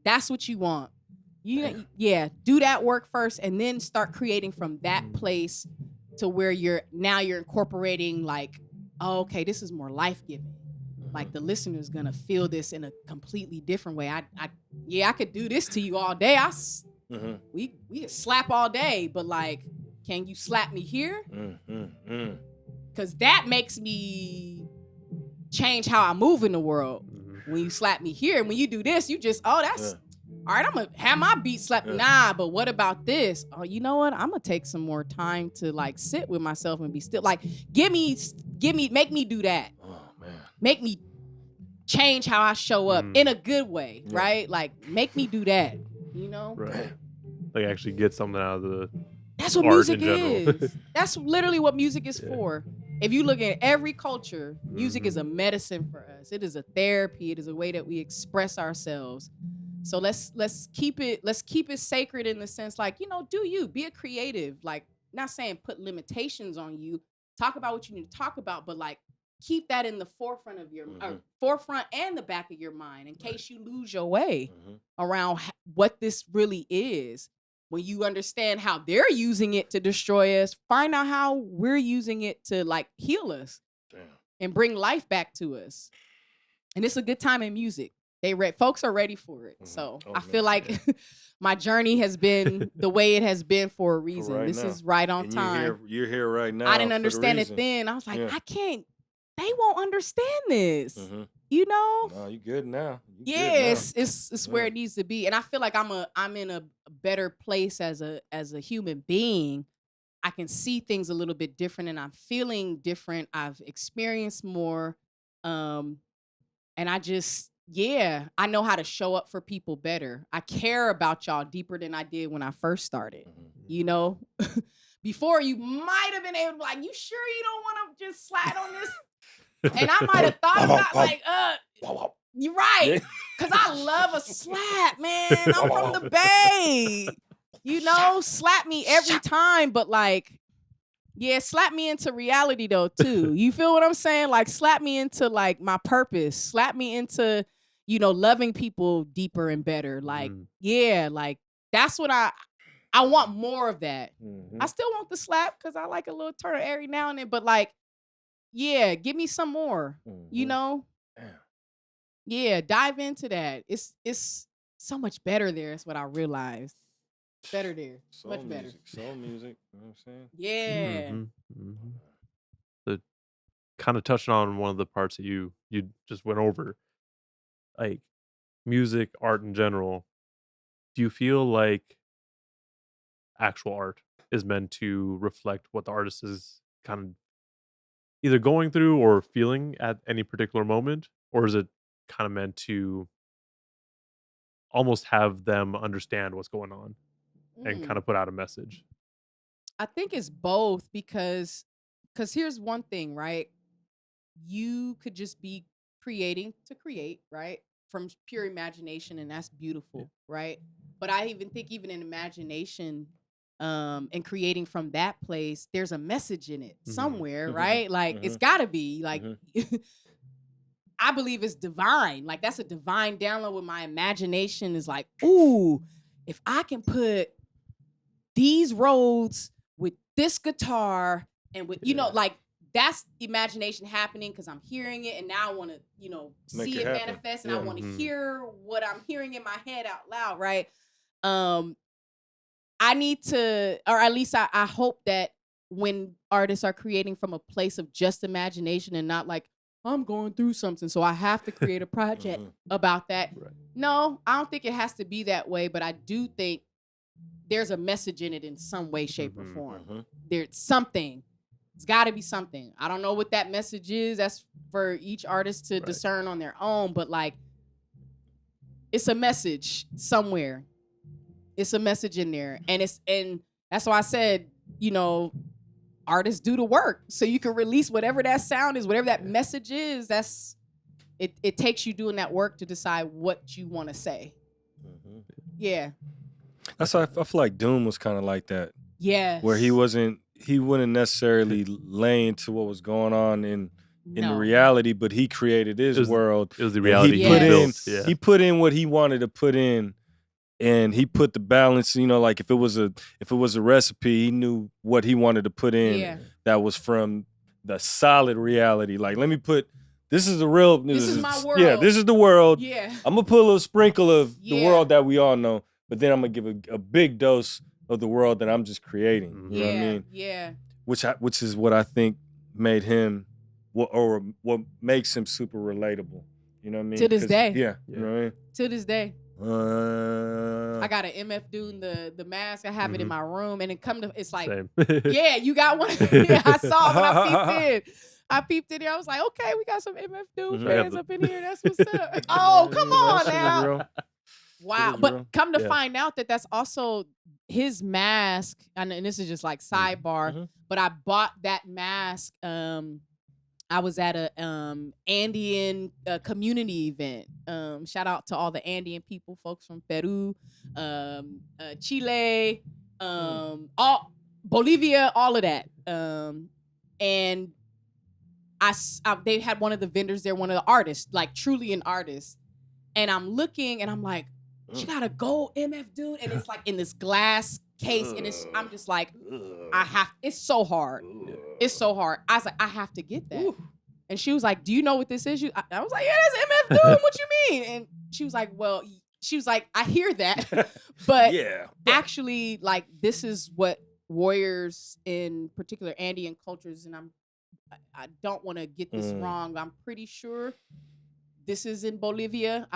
That's what you want. Do that work first and then start creating from that place to where you're incorporating like, oh, okay, this is more life-giving. Like the listener's gonna feel this in a completely different way. I could do this to you all day. We could slap all day, but like, can you slap me here? Because that makes me change how I move in the world. When you slap me here, and when you do this, you just all right. I'm gonna have my beat slapped. Nah, but what about this? Oh, you know what? I'm gonna take some more time to like sit with myself and be still. Like, make me do that. Make me change how I show up in a good way, right? Like, make me do that, Right. Like, actually get something out of the That's what art music in general. is. That's literally what music is for. If you look at every culture, music is a medicine for us. It is a therapy. It is a way that we express ourselves. So let's keep it sacred in the sense, like, do you be a creative, like, not saying put limitations on you, talk about what you need to talk about, but like, keep that in the forefront of your forefront and the back of your mind in case you lose your way around what this really is. When you understand how they're using it to destroy us, find out how we're using it to like heal us and bring life back to us. And it's a good time in music. Folks are ready for it. So I feel like my journey has been the way it has been for a reason. Right this now. is right on time. You're here right now. I didn't understand it then. I was like, I can't. They won't understand this. No, you good now. It's where it needs to be. And I feel like I'm in a better place as a human being. I can see things a little bit different and I'm feeling different. I've experienced more. And I just, I know how to show up for people better. I care about y'all deeper than I did when I first started. Before you might have been able to be like, you sure you don't want to just slide on this? And I might have thought about like, you're right. Cause I love a slap, man. I'm from the Bay. Slap me every time. But like, Yeah, slap me into reality though too. You feel what I'm saying? Like slap me into like my purpose. Slap me into, loving people deeper and better. Like, yeah, like that's what I want more of that. I still want the slap because I like a little turn every now and then, but like, yeah, give me some more. Damn. Yeah, dive into that. It's so much better there. That's what I realized. Better there. Much better. Soul music. You know what I'm saying? Yeah. So kind of touching on one of the parts that you just went over, like music, art in general. Do you feel like actual art is meant to reflect what the artist is kind of either going through or feeling at any particular moment, or is it kind of meant to almost have them understand what's going on and kind of put out a message? I think it's both because here's one thing, right? You could just be creating to create, right? From pure imagination, and that's beautiful, right? But I even think even in imagination, and creating from that place, there's a message in it somewhere, right? Like it's gotta be like I believe it's divine. Like that's a divine download with my imagination is like, ooh, if I can put these roads with this guitar and with, like that's imagination happening because I'm hearing it and now I want to, see it manifest and I want to hear what I'm hearing in my head out loud, right? I need to, or at least I hope that when artists are creating from a place of just imagination and not like, I'm going through something, so I have to create a project about that. Right. No, I don't think it has to be that way, but I do think there's a message in it in some way, shape, or form. There's something. It's got to be something. I don't know what that message is. That's for each artist to discern on their own, but like, it's a message somewhere. It's a message in there. And that's why I said, artists do the work so you can release whatever that sound is, whatever that message is. That's it takes you doing that work to decide what you want to say. Yeah. That's why I feel like Doom was kind of like that. Yeah. Where he wouldn't necessarily lay into what was going on in the reality, but he created his world. It was the reality he put in what he wanted to put in. And he put the balance, like if it was a recipe, he knew what he wanted to put in that was from the solid reality. Like, let me put, this is the real. This is my world. Yeah, this is the world. Yeah. I'm going to put a little sprinkle of the world that we all know, but then I'm going to give a big dose of the world that I'm just creating. You know what I mean? Yeah. Which is what I think made him, or what makes him super relatable. You know what I mean? To this day. Yeah. You know what I mean? To this day. I got an MF Doom, the mask. I have it in my room, and it's like, yeah, you got one. Yeah, I saw it when I peeped in. I was like, okay, we got some MF Doom fans up in here. That's what's up. Oh, come on now. Wow. But come to find out that that's also his mask. And this is just like sidebar, but I bought that mask. I was at a Andean community event. Shout out to all the Andean people, folks from Peru, Chile, all Bolivia, all of that. And they had one of the vendors there, one of the artists, like truly an artist. And I'm looking and I'm like, she got a gold MF Doom, and it's like in this glass case, and I'm just like, it's so hard. It's so hard. I was like, I have to get that. And she was like, do you know what this is? I was like, yeah, that's MF Doom. What you mean? And she was like, I hear that. But actually, like, this is what warriors in particular Andean cultures, and I don't want to get this wrong. I'm pretty sure this is in Bolivia.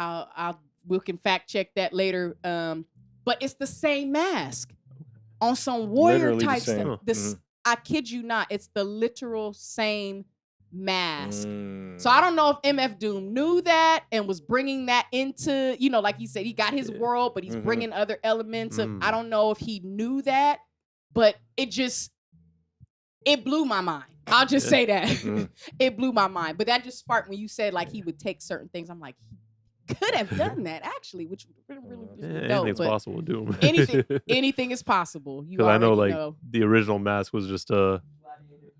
We can fact check that later. But it's the same mask on some warrior type stuff. I kid you not, it's the literal same mask. So I don't know if MF Doom knew that and was bringing that into, like he said, he got his world, but he's bringing other elements of. I don't know if he knew that, but it blew my mind. I'll just say that. It blew my mind. But that just sparked when you said like he would take certain things. I'm like, he could have done that actually, which really dope. Anything's possible to do. Anything is possible. Because I know the original mask was just a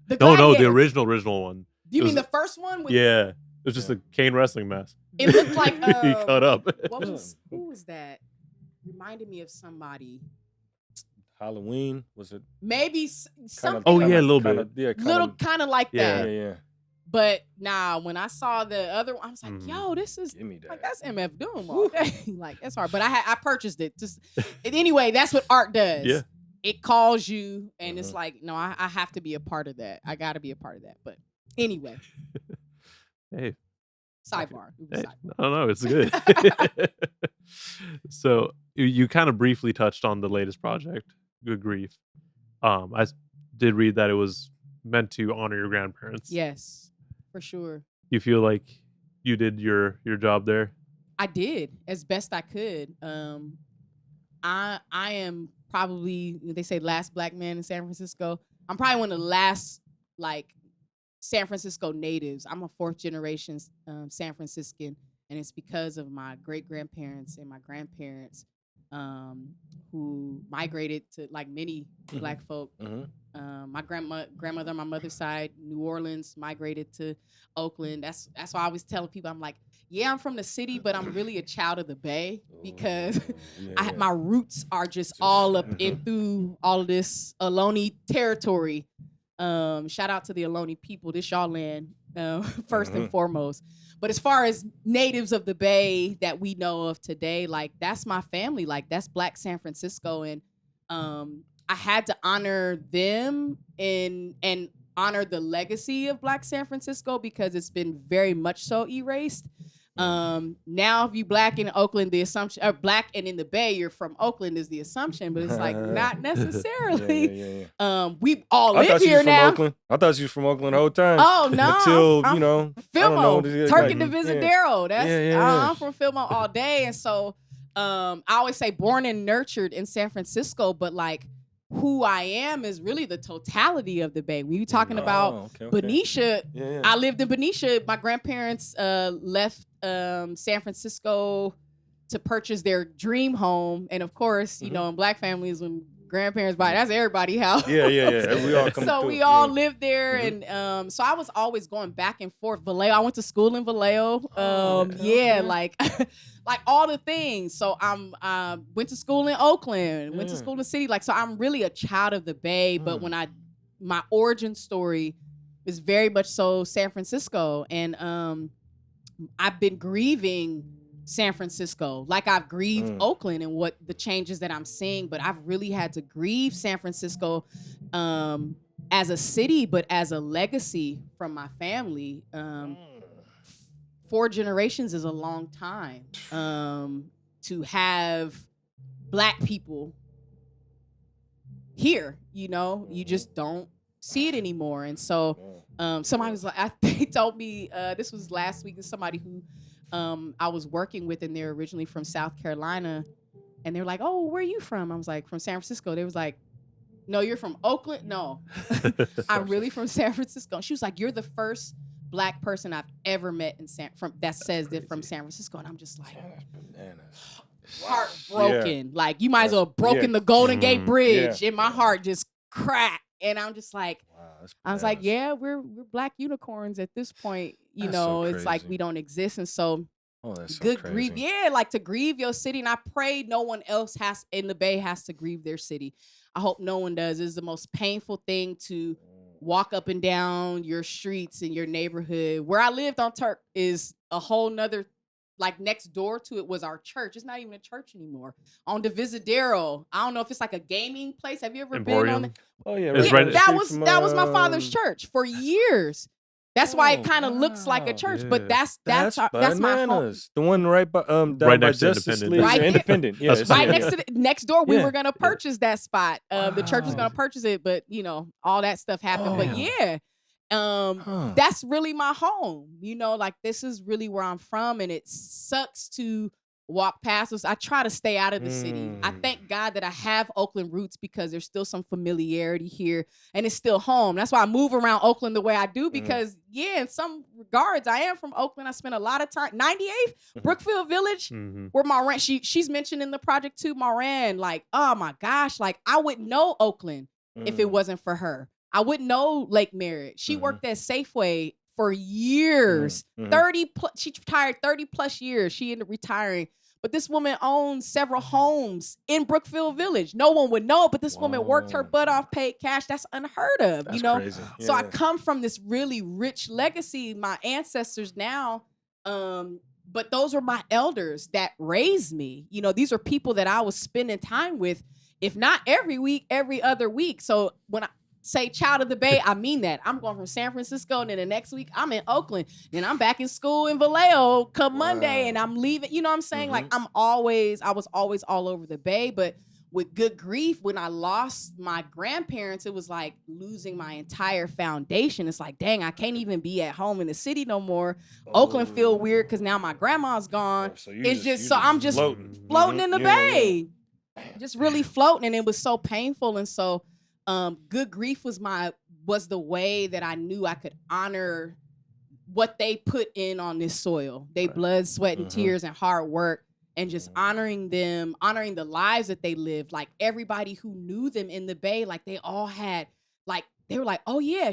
The No, the Gladiator. original one. You It mean was- the first one? With, Yeah. It was just a cane wrestling mask. It looked like he cut up. who was that? Reminded me of somebody. Halloween, was it? Maybe something. Oh, yeah, a little bit. Yeah, Little kind of like Yeah. that. yeah. But nah, when I saw the other one, I was like, Mhm. yo, this is Give me that. like that's MF Doom all day. Like that's hard. But I purchased it. Just anyway, that's what art does. Yeah. It calls you and it's Mhm. like, no, I have to be a part of that. I gotta be a part of that. But anyway, Hey, sidebar. It was hey, sidebar. I don't know. It's good. So you kind of briefly touched on the latest project, Good Grief. Did read that it was meant to honor your grandparents. Yes, for sure. You feel like you did your job there? I did as best I could. I am probably, they say last black man in San Francisco. I'm probably one of the last like San Francisco natives. I'm a 4th generation San Franciscan, and it's because of my great grandparents and my grandparents who migrated to, like many black folk. My grandmother on my mother's side, New Orleans, migrated to Oakland. That's why I always tell people, I'm like, yeah, I'm from the city, but I'm really a child of the Bay because my roots are just all up in through all of this Ohlone territory. Shout out to the Ohlone people. This y'all land first and foremost. But as far as natives of the Bay that we know of today, like that's my family. Like that's Black San Francisco, and I had to honor them and honor the legacy of Black San Francisco because it's been very much so erased. Now if you black in Oakland, the assumption, or black and in the Bay, you're from Oakland is the assumption, but it's like not necessarily. We all live here now. Oakland. I thought you was from Oakland the whole time. Oh no! Until I'm you know, Filmo, Turk and like, Divisadero. That's yeah. I'm from Filmo all day, and so I always say born and nurtured in San Francisco, but like who I am is really the totality of the Bay. When you talking about Benicia, I lived in Benicia. My grandparents left San Francisco to purchase their dream home, and of course, you know, in Black families, when grandparents buy, that's everybody's house. Yeah. We all come. So we all lived there, and so I was always going back and forth. Vallejo, I went to school in Vallejo. Like like all the things. So I went to school in Oakland, went to school in the city. Like so, I'm really a child of the Bay. But when my origin story is very much so San Francisco, and I've been grieving San Francisco like I've grieved Oakland and what the changes that I'm seeing, but I've really had to grieve San Francisco as a city, but as a legacy from my family. 4 generations is a long time to have Black people here, you know, you just don't see it anymore. And so somebody was like, they told me, this was last week, somebody who I was working with, and they're originally from South Carolina, and they're like, oh, where are you from? I was like, from San Francisco. They was like, no, you're from Oakland? No, I'm really from San Francisco. She was like, you're the first Black person I've ever met that says they're from San Francisco. And I'm just like, heartbroken. Like, you might as well have broken the Golden Gate Bridge, and my heart just cracked. And I'm just like, I was like, yeah, we're Black unicorns at this point. You know, it's like we don't exist. And so, good grief. Yeah, like to grieve your city. And I pray no one else in the Bay has to grieve their city. I hope no one does. It's the most painful thing to walk up and down your streets in your neighborhood. Where I lived on Turk is a whole nother, like next door to it was our church. It's not even a church anymore. On Divisadero, I don't know if it's like a gaming place. Have you ever been on it? Oh yeah, that was my father's church for years. That's why it kind of looks like a church, but that's my home. The one right by down right by next to Justice Independent. League. Right there. Independent. Yeah, Right next to next door, we Yeah. were gonna purchase that spot. The church was gonna purchase it, but you know, all that stuff happened. But yeah, that's really my home. You know, like this is really where I'm from, and it sucks to walk past us. I try to stay out of the city. I thank God that I have Oakland roots because there's still some familiarity here, and it's still home. That's why I move around Oakland the way I do because, yeah, in some regards, I am from Oakland. I spent a lot of time. 98th, Brookfield Village, where Maureen, she's mentioned in the project too. Maureen, like, oh my gosh, like I wouldn't know Oakland if it wasn't for her. I wouldn't know Lake Merritt. She worked at Safeway for years. 30 plus, she retired 30 plus years. She ended up retiring. But this woman owns several homes in Brookfield Village. No one would know, but this woman worked her butt off, paid cash. That's unheard of, That's you know? crazy. So I come from this really rich legacy, my ancestors now, but those were my elders that raised me. You know, these are people that I was spending time with, if not every week, every other week. So when I say child of the Bay, I mean that. I'm going from San Francisco, and then the next week I'm in Oakland, and I'm back in school in Vallejo come Monday, and I'm leaving. You know what I'm saying? Like I was always all over the Bay. But with good grief, when I lost my grandparents, it was like losing my entire foundation. It's like, dang, I can't even be at home in the city no more. Oakland feel weird because now my grandma's gone. So I'm just floating in the Bay, just really floating, and it was so painful. And so good grief was the way that I knew I could honor what they put in on this soil. They blood, sweat, and tears and hard work, and just honoring them, honoring the lives that they lived. Like everybody who knew them in the Bay, like they all had, like they were like, oh yeah,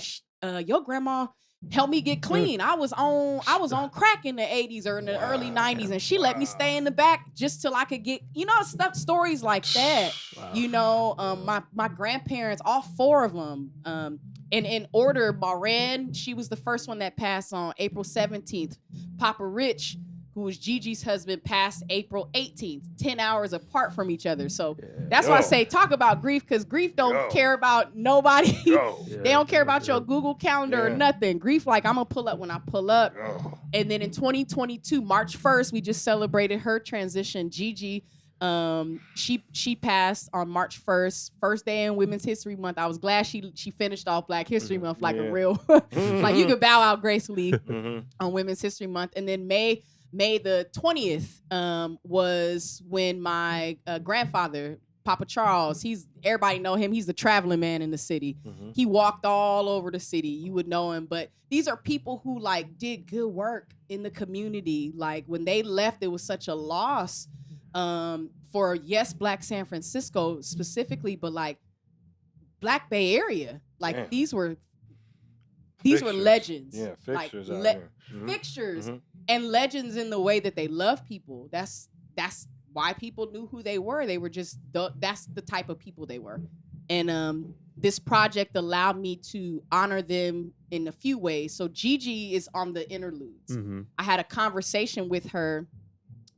your grandma helped me get clean. I was on crack in the 80s or in the early 90s, and she let me stay in the back just till I could get, you know, stories like that. You know, my grandparents, all four of them, and in order, Maureen, she was the first one that passed on April 17th. Papa Rich, who was Gigi's husband, passed April 18th, 10 hours apart from each other. So that's why I say talk about grief, because grief don't care about nobody. They don't care about your Google Calendar or nothing. Grief, like, I'm going to pull up when I pull up. And then in 2022, March 1st, we just celebrated her transition. Gigi, she passed on March 1st, first day in Women's History Month. I was glad she finished off Black History Month like a real, like you could bow out gracefully on Women's History Month. And then May the 20th was when my grandfather, Papa Charles, everybody know him. He's the traveling man in the city. He walked all over the city. You would know him. But these are people who like did good work in the community. Like when they left, it was such a loss for, yes, Black San Francisco specifically, but like Black Bay Area. Like these were legends. Yeah, fixtures like, out here. Fixtures. And legends in the way that they love people. That's why people knew who they were. They were just that's the type of people they were. And this project allowed me to honor them in a few ways. So Gigi is on the interludes. I had a conversation with her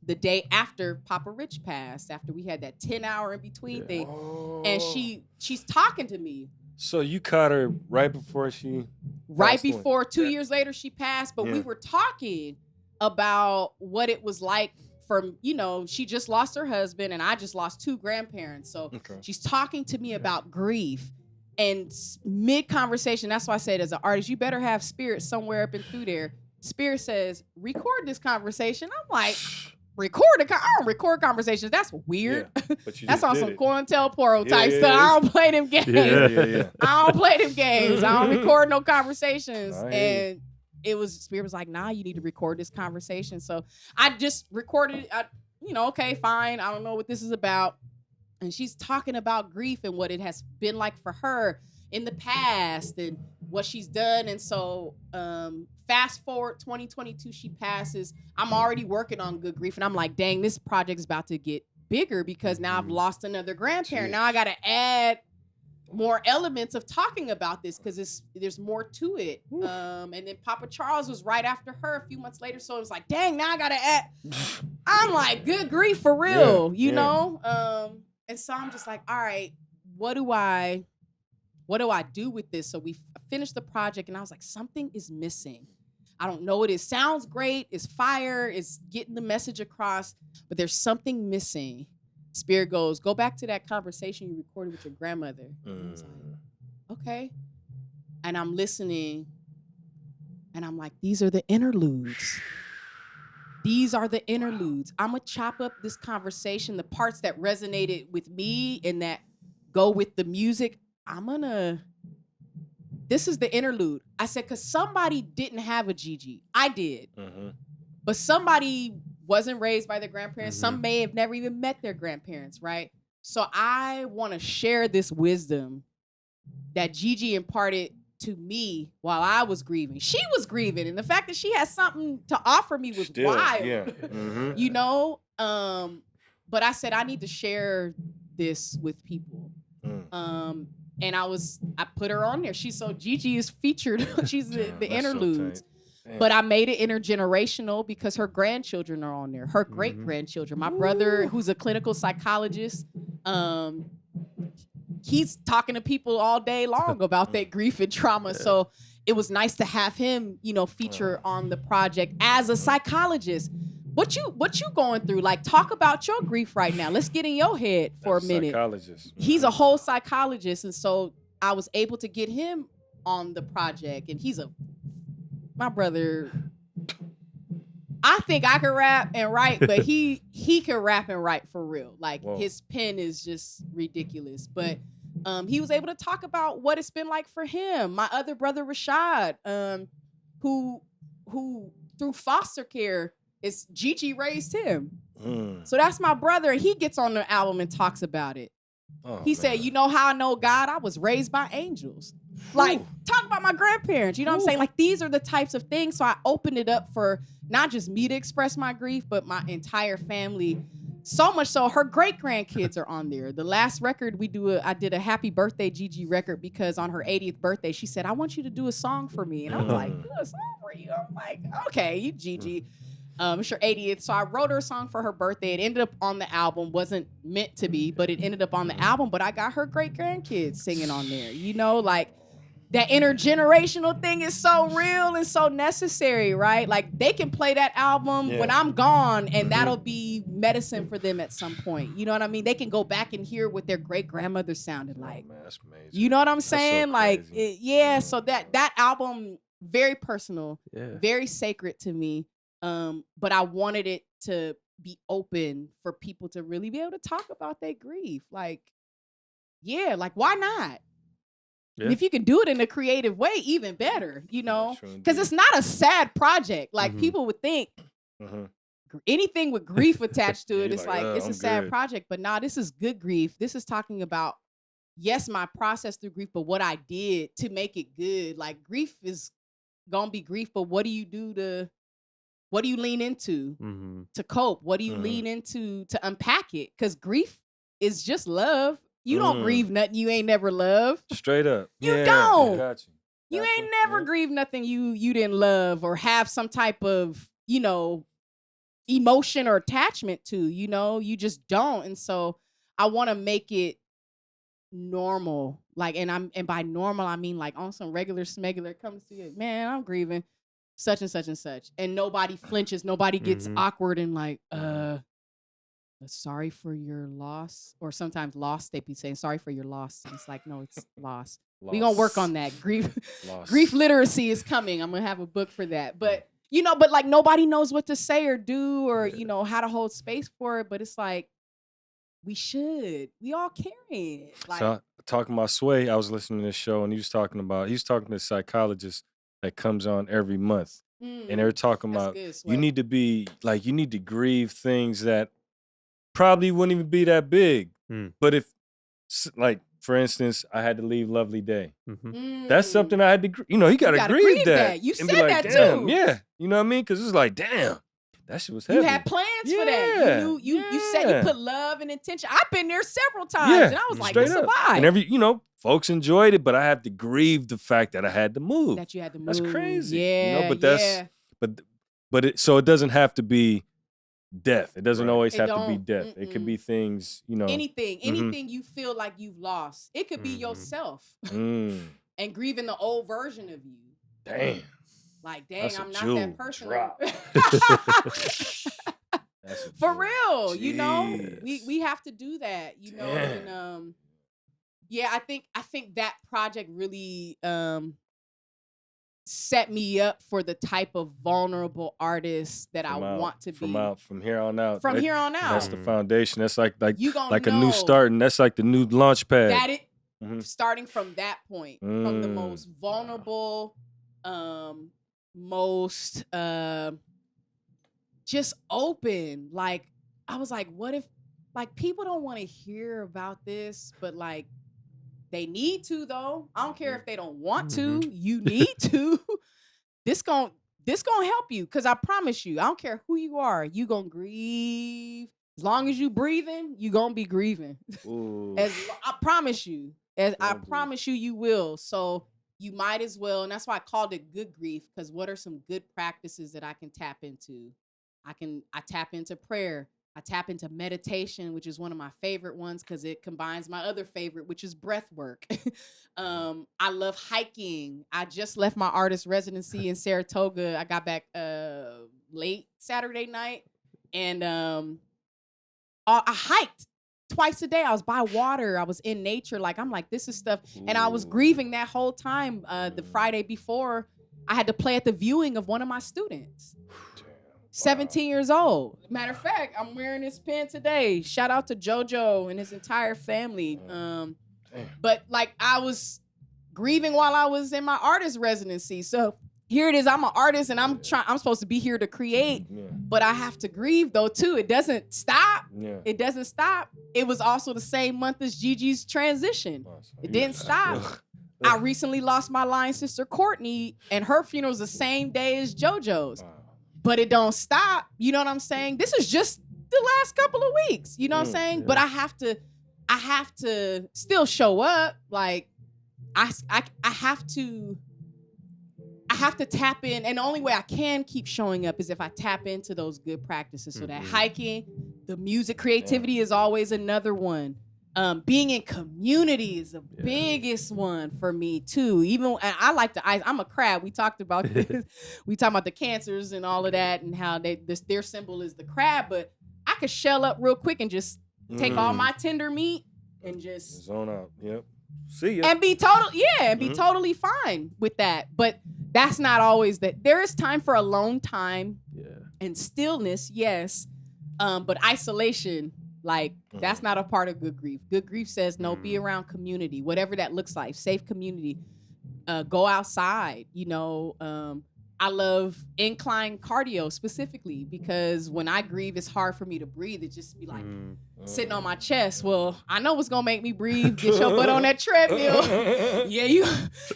the day after Papa Rich passed, after we had that 10-hour in between thing. And she's talking to me. So you caught her right before she Right before, 2 years later she passed, but we were talking about what it was like from, you know, she just lost her husband and I just lost two grandparents. So she's talking to me about grief, and mid-conversation, that's why I said as an artist, you better have Spirit somewhere up and through there. Spirit says, record this conversation. I'm like, I don't record conversations. That's weird. That's on some COINTELPRO type stuff. I don't play them games. I don't play them games. I don't record no conversations. And Spirit was like, nah, you need to record this conversation. So I just recorded it. Okay, fine. I don't know what this is about. And she's talking about grief and what it has been like for her in the past and what she's done. And so fast forward 2022, she passes. I'm already working on good grief. And I'm like, dang, this project is about to get bigger because now I've lost another grandparent. Now I got to add more elements of talking about this because there's more to it. And then Papa Charles was right after her a few months later. So it was like, dang, now I got to add. I'm like, good grief for real, you know? And so I'm just like, all right, what do I do with this? So we finished the project and I was like, something is missing. I don't know what it is. Sounds great. It's fire. It's getting the message across, but there's something missing. Spirit goes, go back to that conversation you recorded with your grandmother. And I was like, okay. And I'm listening and I'm like, these are the interludes. These are the interludes. I'm going to chop up this conversation, the parts that resonated with me and that go with the music. This is the interlude. I said, because somebody didn't have a Gigi. I did. But somebody wasn't raised by their grandparents. Some may have never even met their grandparents, right? So I want to share this wisdom that Gigi imparted to me while I was grieving. She was grieving, and the fact that she had something to offer me was wild. Yeah. Mm-hmm. You know? But I said I need to share this with people. And I put her on there. Gigi is featured. She's the interludes. So but I made it intergenerational because her grandchildren are on there. Her great grandchildren. My brother, who's a clinical psychologist, he's talking to people all day long about their grief and trauma. Yeah. So it was nice to have him, feature on the project as a psychologist. What you going through? Like, talk about your grief right now. Let's get in your head for a minute. Psychologist. He's a whole psychologist, and so I was able to get him on the project. And my brother. I think I can rap and write, but he can rap and write for real. Like, his pen is just ridiculous. But he was able to talk about what it's been like for him. My other brother Rashad, who through foster care. It's Gigi raised him. So that's my brother. He gets on the album and talks about it. He said, you know how I know God? I was raised by angels. Like, talk about my grandparents. You know what I'm saying? Like, these are the types of things. So I opened it up for not just me to express my grief, but my entire family. So much so, her great-grandkids are on there. The last record I did a happy birthday Gigi record because on her 80th birthday, she said, I want you to do a song for me. And I was like, do a song for you? I'm like, okay, you Gigi. It's her 80th. So I wrote her a song for her birthday. It ended up on the album. Wasn't meant to be, but it ended up on the album. But I got her great-grandkids singing on there. Like, that intergenerational thing is so real and so necessary, right? Like, they can play that album when I'm gone, and that'll be medicine for them at some point. You know what I mean? They can go back and hear what their great-grandmother sounded like. Man, that's amazing. You know what I'm saying? So so that album, very personal, very sacred to me. But I wanted it to be open for people to really be able to talk about their grief. Like, why not? Yeah. And if you can do it in a creative way, even better, because it's not a sad project. Like, people would think anything with grief attached to it, it's like, it's a sad project. But nah, this is good grief. This is talking about, yes, my process through grief, but what I did to make it good. Like, grief is gonna be grief, but what do you lean into to cope? What do you lean into to unpack it? Because grief is just love. You don't grieve nothing you ain't never loved. Straight up. You don't. Got you. You ain't never grieve nothing you didn't love or have some type of, emotion or attachment to. You just don't. And so I want to make it normal. Like, and by normal, I mean like on some regular smegular, come see it. Man, I'm grieving such and such and such. And nobody flinches. Nobody gets awkward and like, sorry for your loss. Or sometimes loss, they be saying, sorry for your loss. And it's like, no, it's loss. We're going to work on that. Grief literacy is coming. I'm going to have a book for that. But, but like nobody knows what to say or do or, how to hold space for it. But it's like, we all carry it. Like, so talking about Sway, I was listening to this show and he was talking to a psychologist that comes on every month. And they're talking about you need to grieve things that probably wouldn't even be that big. But if, like, for instance, I had to leave Lovely Day. That's something I had to, you got to grieve that. You said that too. Yeah. You know what I mean? Because it's like, damn, that shit was heavy. You had plans for that. You said you put love and intention. I've been there several times and I was like, it's a vibe. And folks enjoyed it, but I have to grieve the fact that I had to move. That you had to move. That's crazy. Yeah. But it doesn't have to be death. It doesn't always have to be death. It could be things, anything you feel like you've lost. It could be yourself and grieving the old version of you. Damn. Like, dang, I'm not that person. For real, Jeez. we have to do that, and I think that project really set me up for the type of vulnerable artist that I want to be. From here on out. Here on out. That's the foundation. That's like a new start, and that's like the new launch pad. Starting from that point, from the most vulnerable, most just open. Like, I was like, what if, like, people don't want to hear about this, but like, They need to though. I don't care if they don't want to. You need to. This gon' help you, because I promise you, I don't care who you are, you gonna grieve. As long as you breathing, you gonna be grieving. I promise you. I promise you, you will. So you might as well, and that's why I called it good grief, because what are some good practices that I can tap into? I tap into prayer. I tap into meditation, which is one of my favorite ones because it combines my other favorite, which is breath work. I love hiking. I just left my artist residency in Saratoga. I got back late Saturday night, and I hiked twice a day. I was by water. I was in nature. Like, I'm like, this is stuff. And I was grieving that whole time. The Friday before, I had to play at the viewing of one of my students. 17 years old. Matter of fact, I'm wearing this pin today. Shout out to JoJo and his entire family. But like, I was grieving while I was in my artist residency. So here it is. I'm an artist and I'm supposed to be here to create, but I have to grieve though too. It doesn't stop. It doesn't stop. It was also the same month as Gigi's transition. It didn't stop. I recently lost my line sister Courtney, and her funeral was the same day as JoJo's. But it don't stop. You know what I'm saying? This is just the last couple of weeks. You know what I'm saying? But I have to still show up. Like, I have to tap in, and the only way I can keep showing up is if I tap into those good practices. So that hiking, the music, creativity is always another one. Being in community is the biggest one for me too. Even, and I like to ice. I'm a crab. We talked about this. We talked about the cancers and all of that, and how their symbol is the crab. But I could shell up real quick and just take all my tender meat and just zone out. Yep. See ya. And be totally fine with that. But that's not always that. There is time for alone time and stillness, yes. But isolation, like, that's not a part of good grief. Good grief says, no, be around community, whatever that looks like, safe community. Go outside, you know. I love incline cardio specifically because when I grieve, it's hard for me to breathe. It just be like sitting on my chest. Well, I know what's gonna make me breathe. Get your butt on that treadmill. Yeah,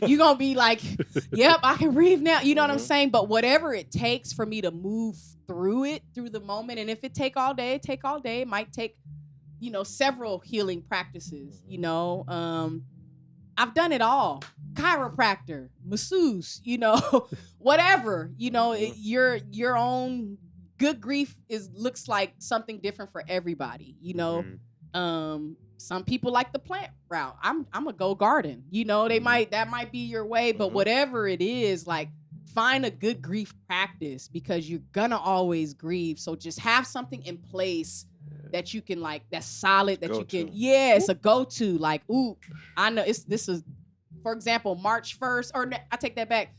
you gonna be like, yep, I can breathe now. You know what I'm saying? But whatever it takes for me to move through the moment, and if it take all day, it might take, you know, several healing practices. You know, I've done it all. Chiropractor, masseuse, you know, whatever, you know, your own good grief looks like something different for everybody, you know. Some people like the plant route. I'm a go garden, you know. That might be your way, but whatever it is, like, find a good grief practice because you're gonna always grieve. So just have something in place that you can, like, that's solid, that you can, it's a go-to. Like, ooh, I know this is, for example, March 1st, or I take that back.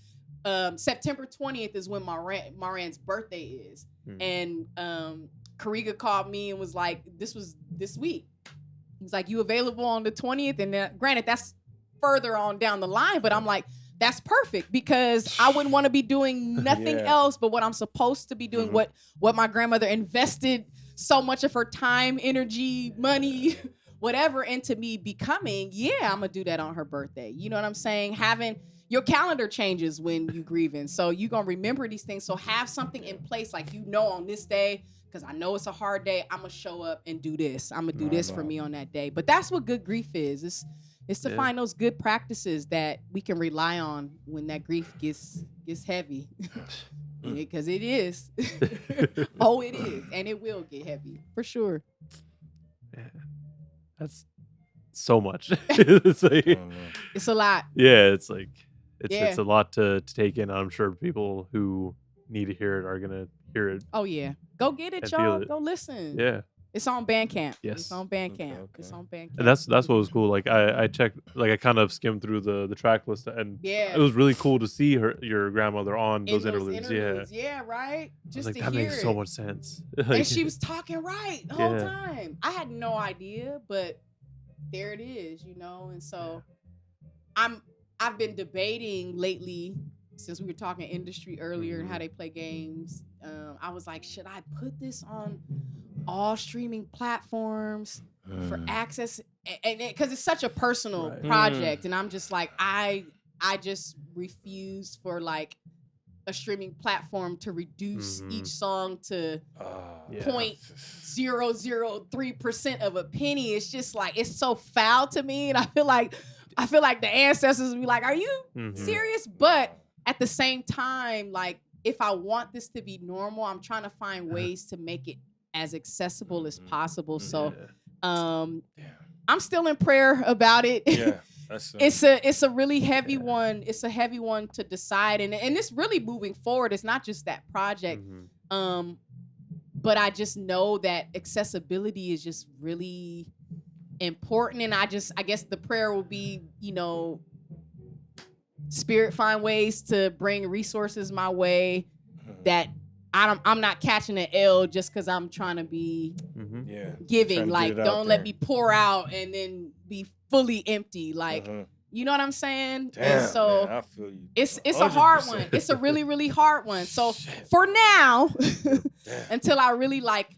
September 20th is when Moran's birthday is. And Kariga called me and was like, this was this week. He's like, you available on the 20th? And granted, that's further on down the line, but I'm like, that's perfect because I wouldn't want to be doing nothing else but what I'm supposed to be doing, what my grandmother invested so much of her time, energy, money, whatever, into me becoming. I'm gonna do that on her birthday. You know what I'm saying? Having your calendar changes when you grieving, so you gonna remember these things. So have something in place, like, you know, on this day, because I know it's a hard day, I'm gonna show up and do this. I'm gonna do this for me on that day. But that's what good grief is. It's to find those good practices that we can rely on when that grief gets heavy. Because it is. Oh, it is. And it will get heavy, for sure. Yeah. That's so much. It's like, it's a lot. Yeah, it's like it's a lot to take in. I'm sure people who need to hear it are gonna hear it. Oh yeah, go get it, y'all. Go listen. Yeah, it's on Bandcamp. Yes, it's on Bandcamp. Okay. It's on Bandcamp. And that's what was cool. Like I checked, like I kind of skimmed through the track list, and it was really cool to see your grandmother on those interludes. Yeah, right. Just like, to that hear makes so much sense. And she was talking right the whole time. I had no idea, but there it is, you know. And so I've been debating lately, since we were talking industry earlier and how they play games. I was like, should I put this on all streaming platforms? for access, and because it's such a personal Right. project, and I'm just like, I just refuse for like a streaming platform to reduce each song to Yeah. 0.003% of a penny. It's just like, it's so foul to me, and I feel like the ancestors would be like, are you serious? But at the same time, like, if I want this to be normal, I'm trying to find ways to make it as accessible as possible. So I'm still in prayer about it. Yeah. It's a really heavy one. It's a heavy one to decide, and it's really moving forward. It's not just that project, but I just know that accessibility is just really important, and I guess the prayer will be, Spirit find ways to bring resources my way that I'm not catching an L just because I'm trying to be giving. Like, don't let me pour out and then be fully empty. Like, you know what I'm saying? Damn, and so man, I feel you. it's a hard one. It's a really, really hard one. So for now, until I really like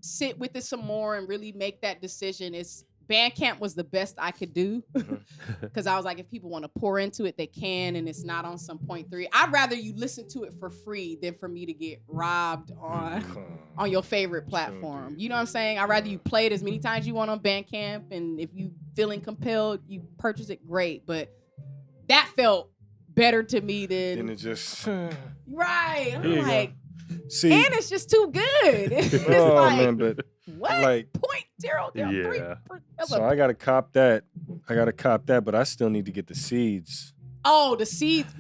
sit with it some more and really make that decision, Bandcamp was the best I could do, because I was like, if people want to pour into it, they can, and it's not on some 0.3. I'd rather you listen to it for free than for me to get robbed on your favorite platform. You know what I'm saying? I'd rather you play it as many times you want on Bandcamp, and if you feeling compelled, you purchase it, great. But that felt better to me than it just right. I'm like, see, and it's just too good. It's like, man, but what? Like 0.003%. So I gotta cop that. But I still need to get the seeds. Oh, the seeds.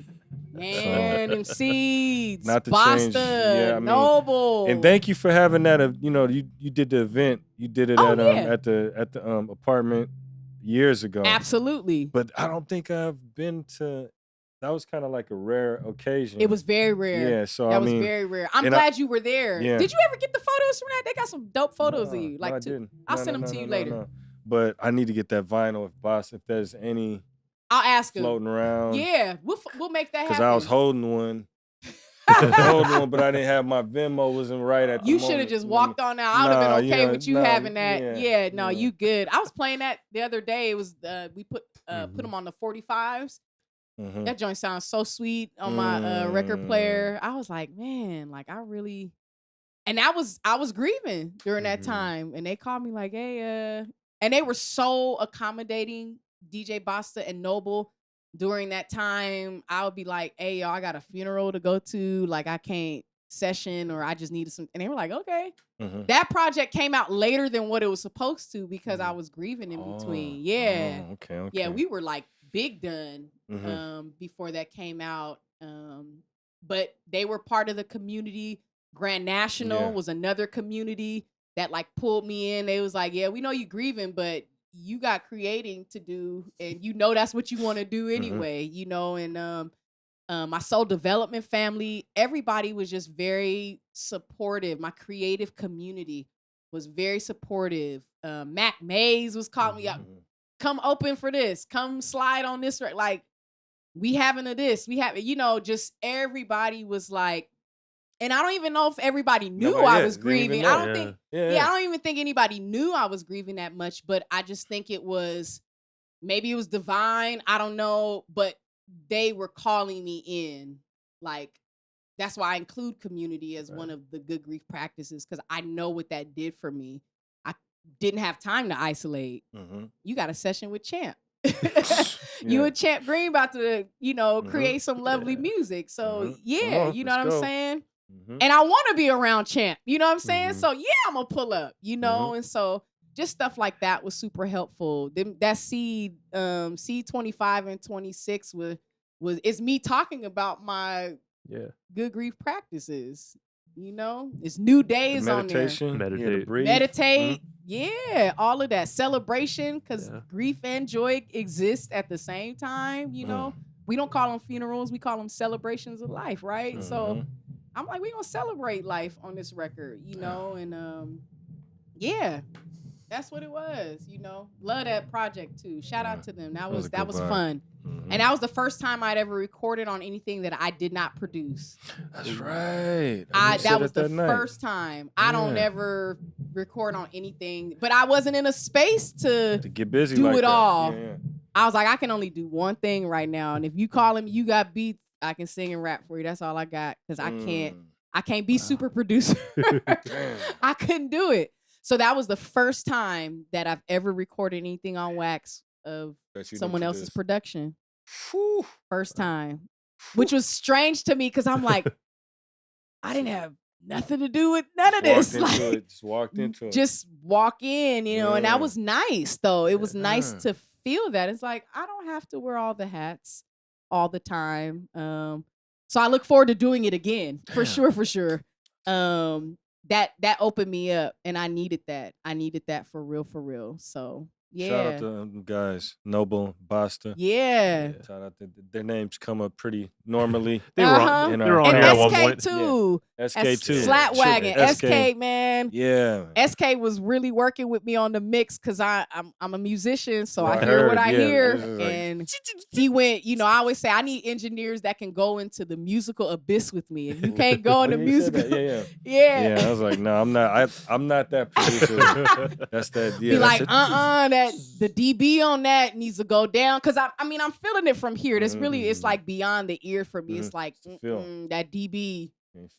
Man, and seeds. Not to Basta, change. Noble. And thank you for having that. You did the event. You did it at the apartment years ago. Absolutely. But I don't think I've been to. That was kind of like a rare occasion. It was very rare. Yeah, so that was very rare. I'm glad you were there. Yeah. Did you ever get the photos from that? They got some dope photos of you. Like, I didn't. I'll send them to you later. No. But I need to get that vinyl if there's any. I'll ask him. Floating around. Yeah, we'll make that happen. Because I was holding one. But I didn't have my Venmo wasn't right at the moment. You should have just walked on out. I would have been okay with you having that. Yeah, you good. I was playing that the other day. It was we put them on the 45s. That joint sounds so sweet on my record player. I was like, man, like I really, and I was grieving during that time, and they called me like, hey, and they were so accommodating, DJ Basta and Noble. During that time, I would be like, hey, y'all, I got a funeral to go to. Like, I can't session, or I just needed some. And they were like, okay. That project came out later than what it was supposed to because I was grieving in between. Yeah. Okay. Yeah, we were like big done before that came out. But they were part of the community. Grand National was another community that like pulled me in. They was like, yeah, we know you grieving, but you got creating to do, and that's what you want to do anyway, and my soul development family, everybody was just very supportive. My creative community was very supportive. Mac Mays was calling me up, come open for this, come slide on this, like we having a this, we have, just everybody was like, and I don't even know if everybody knew I was grieving. I don't think, I don't even think anybody knew I was grieving that much, but I just think maybe it was divine. I don't know, but they were calling me in. Like, that's why I include community as one of the good grief practices, because I know what that did for me. I didn't have time to isolate. You got a session with Champ. You and Champ Green about to, create some lovely music. So you know what I'm saying? And I want to be around Champ, you know what I'm saying? So I'm gonna pull up, and so just stuff like that was super helpful. That seed 25 and 26 is me talking about my good grief practices. It's new days on there. Meditate. Yeah, all of that celebration, because grief and joy exist at the same time. We don't call them funerals, we call them celebrations of life, right? So I'm like, we gonna celebrate life on this record, and That's what it was, you know. Love that project too. Shout out to them. That was vibe. fun. And that was the first time I'd ever recorded on anything that I did not produce. That's right. That was the first time. I don't ever record on anything, but I wasn't in a space to get busy, do like it that. all. Yeah. I was like, I can only do one thing right now, and if you call him, you got beats, I can sing and rap for you. That's all I got, because I can't be super producer. I couldn't do it. So that was the first time that I've ever recorded anything on wax of someone else's production. Whew. First time, which was strange to me, because I'm like, I didn't have nothing to do with none of this. Just walked into it. Just walk in, you know, and that was nice though. It was nice to feel that. It's like, I don't have to wear all the hats all the time. So I look forward to doing it again, for sure. That opened me up, and I needed that. I needed that for real. So yeah. Shout out to them guys, Noble, Basta. Yeah. Shout out to their names come up pretty normally. They were on And here at one point. too. SK too. Slatwagon. SK, man. Yeah. SK was really working with me on the mix, because I'm a musician, so I hear what I hear. And he went, you know, I always say I need engineers that can go into the musical abyss with me. If you can't go in the musical, yeah. I was like, no, I'm not that producer. That's that. Yeah. Be like, that the dB on that needs to go down, because I mean, I'm feeling it from here. That's really, it's like beyond the ear for me. It's like that dB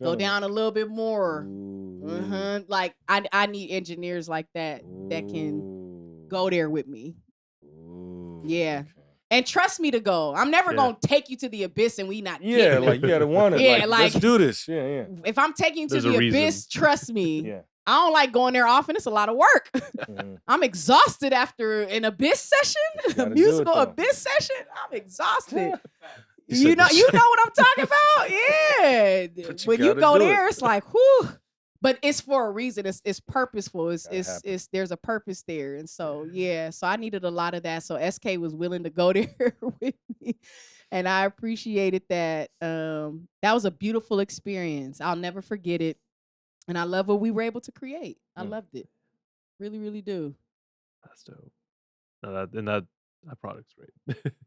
go down a little bit more. Like I need engineers like that can go there with me. Yeah. Okay. And trust me to go. I'm never gonna take you to the abyss and we not. Yeah, like you gotta want it. Yeah, like let's do this. Yeah. If I'm taking you to the abyss, trust me. Yeah. I don't like going there often. It's a lot of work. I'm exhausted after an abyss session, a musical abyss session. I'm exhausted. You know what I'm talking about? Yeah. When you go there, it's like, whew. But it's for a reason. It's purposeful. It's there's a purpose there. And so so I needed a lot of that. So SK was willing to go there with me. And I appreciated that. That was a beautiful experience. I'll never forget it. And I love what we were able to create. I loved it. Really, really do. That's dope. No, that product's great.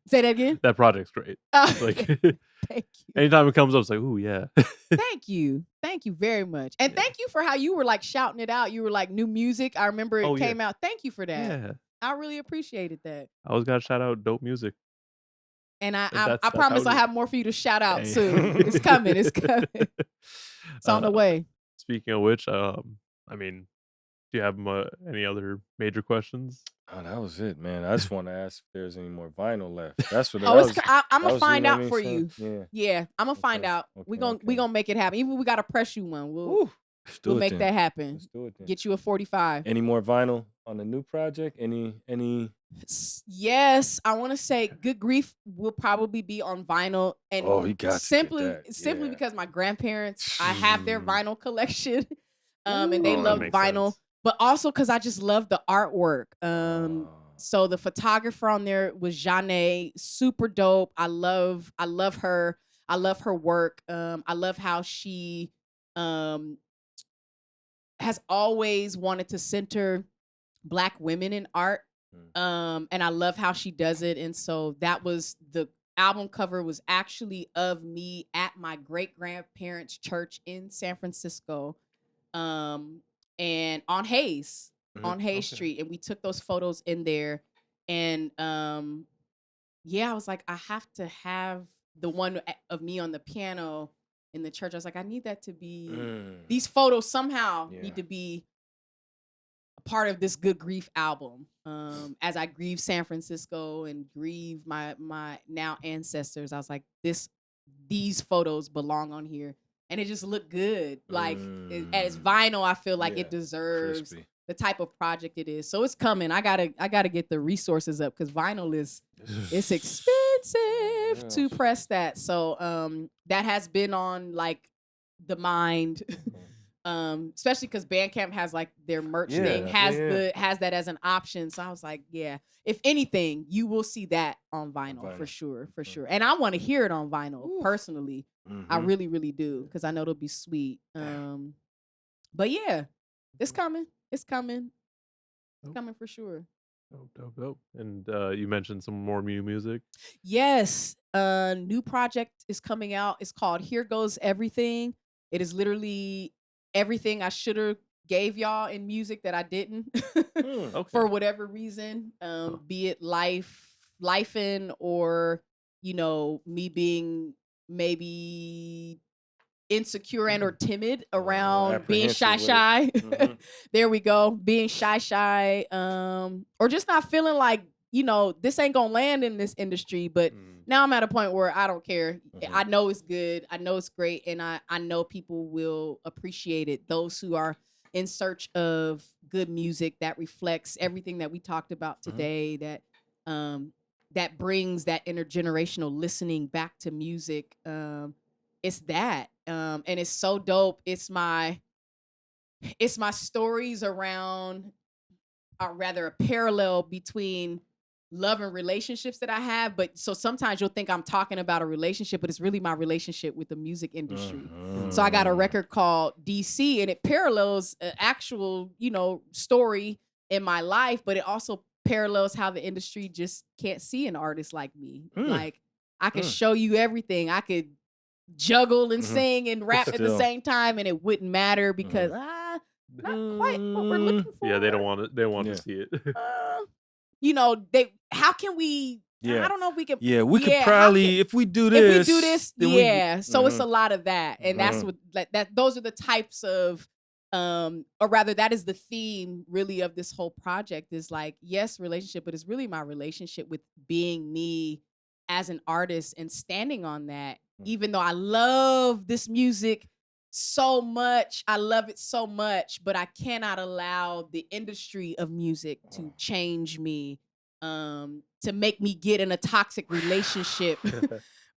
Say that again? That project's great. Like, thank you. Anytime it comes up, it's like, ooh, yeah. Thank you. Thank you very much. And thank you for how you were like shouting it out. You were like, new music. I remember it came out. Thank you for that. Yeah. I really appreciated that. I always got to shout out dope music. And I promise I'll have more for you to shout out soon. It's coming. It's coming. It's on the way. Speaking of which, I mean, do you have any other major questions? Oh, that was it, man. I just want to ask if there's any more vinyl left. That's what. I'm gonna find out for you. Yeah, I'm gonna find out. We gonna make it happen. Even we gotta press you one. We'll make that happen. Let's do it then. Get you a 45. Any more vinyl on the new project? Any? Yes, I want to say Good Grief will probably be on vinyl, and simply because my grandparents, I have their vinyl collection, and they love vinyl, but also because I just love the artwork. So the photographer on there was Janae, super dope. I love her. I love her work. I love how she has always wanted to center Black women in art. And I love how she does it. And so that was the album cover was actually of me at my great grandparents' church in San Francisco, and on Hayes, Street. And we took those photos in there. And I was like, I have to have the one of me on the piano in the church. I was like, I need that to be these photos somehow need to be part of this Good Grief album, as I grieve San Francisco and grieve my now ancestors. I was like, these photos belong on here, and it just looked good. Like as vinyl, I feel like it deserves the type of project it is. So it's coming. I gotta get the resources up, because vinyl it's expensive to press that. So that has been on like the mind. Especially because Bandcamp has like their merch thing has that as an option. So I was like, if anything, you will see that on vinyl for sure. And I want to hear it on vinyl personally. I really, really do, because I know it'll be sweet. But yeah, it's coming. coming for sure. Dope. And you mentioned some more new music. Yes, new project is coming out. It's called Here Goes Everything. It is literally everything I should have gave y'all in music that I didn't Okay. for whatever reason. Be it lifing, or me being maybe insecure and or timid around being shy. There we go. Being shy, or just not feeling like, this ain't gonna land in this industry. But now I'm at a point where I don't care. I know it's good. I know it's great. And I know people will appreciate it. Those who are in search of good music that reflects everything that we talked about today, that brings that intergenerational listening back to music. It's that. And it's so dope. It's my stories around, or rather a parallel between love and relationships that I have. But so sometimes you'll think I'm talking about a relationship, but it's really my relationship with the music industry. So I got a record called DC, and it parallels an actual, story in my life, but it also parallels how the industry just can't see an artist like me. Like, I could show you everything. I could juggle and sing and rap at the same time, and it wouldn't matter because not quite what we're looking for. Yeah, they don't want it. They want to see it. How can we? I don't know if we can. Yeah, we could probably if we do this. So it's a lot of that, and that's what that. Those are the types of, or rather, that is the theme really of this whole project. Is like, yes, relationship, but it's really my relationship with being me as an artist and standing on that. Even though I love this music so much, I love it so much, but I cannot allow the industry of music to change me, to make me get in a toxic relationship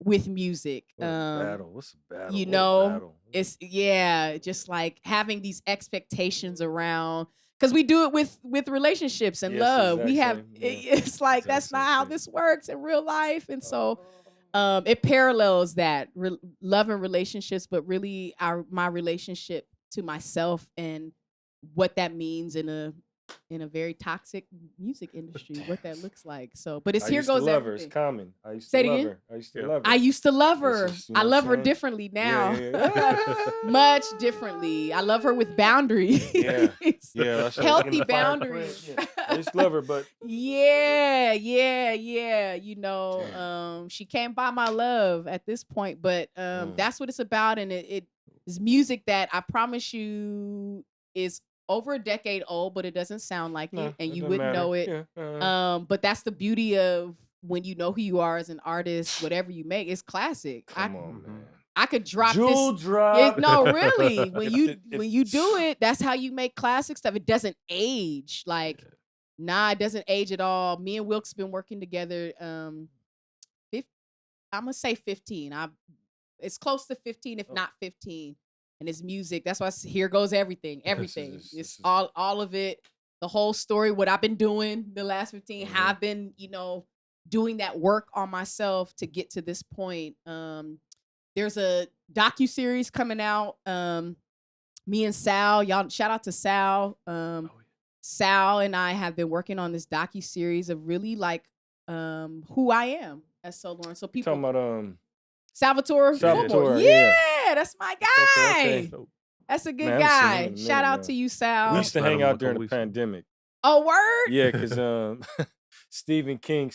with music. What's a battle? Battle. It's just like having these expectations around, because we do it with relationships and love. We have it's like that's not how this works in real life, and so. It parallels that love and relationships, but really my relationship to myself and what that means in a very toxic music industry, what that looks like. So, but it's Here Goes Everything. It's common. I used to love her. I used to love her. I love her differently now. Much differently. I love her with boundaries. Healthy boundaries. I used to love her, but she can't buy my love at this point, but that's what it's about. And it is music that I promise you is over a decade old, but it doesn't sound like it, and you wouldn't know it. But that's the beauty of when you know who you are as an artist. Whatever you make, it's classic. Come on, man. I could drop Jewel this. drop. No, really. When you do it, that's how you make classic stuff. It doesn't age. Like, it doesn't age at all. Me and Wilk's been working together. I'm gonna say 15. It's close to 15, if not 15. And it's music. That's why Here Goes Everything. Everything. It's all of it. The whole story, what I've been doing the last 15, how I've been, doing that work on myself to get to this point. There's a docuseries coming out. Me and Sal, y'all, shout out to Sal. Sal and I have been working on this docuseries of really like who I am as SoLauren. So people talking about Salvatore. Yeah, that's my guy. Okay. That's a good guy. Shout out to you, Sal. We used to hang out during the pandemic. Oh, word? Yeah, because Stephen King,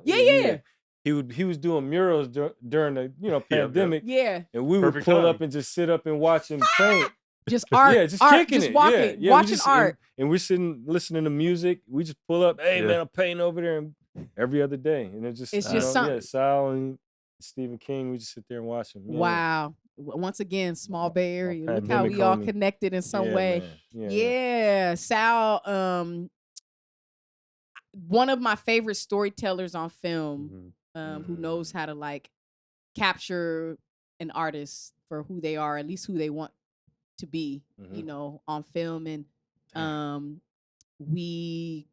Yeah. He was doing murals during the pandemic. Yeah. And we would pull up and just sit up and watch him paint. Just art. Yeah, just kicking just it. Walking, yeah, watching art. And we're sitting listening to music. We just pull up, hey man, I'm painting over there every other day. And it's just something. Yeah, Sal and Stephen King, we just sit there and watch him. Yeah. Wow. Once again, small Bay Area. Look how we all connected in some way. Yeah. Sal, one of my favorite storytellers on film, who knows how to like capture an artist for who they are, at least who they want to be, on film. And we're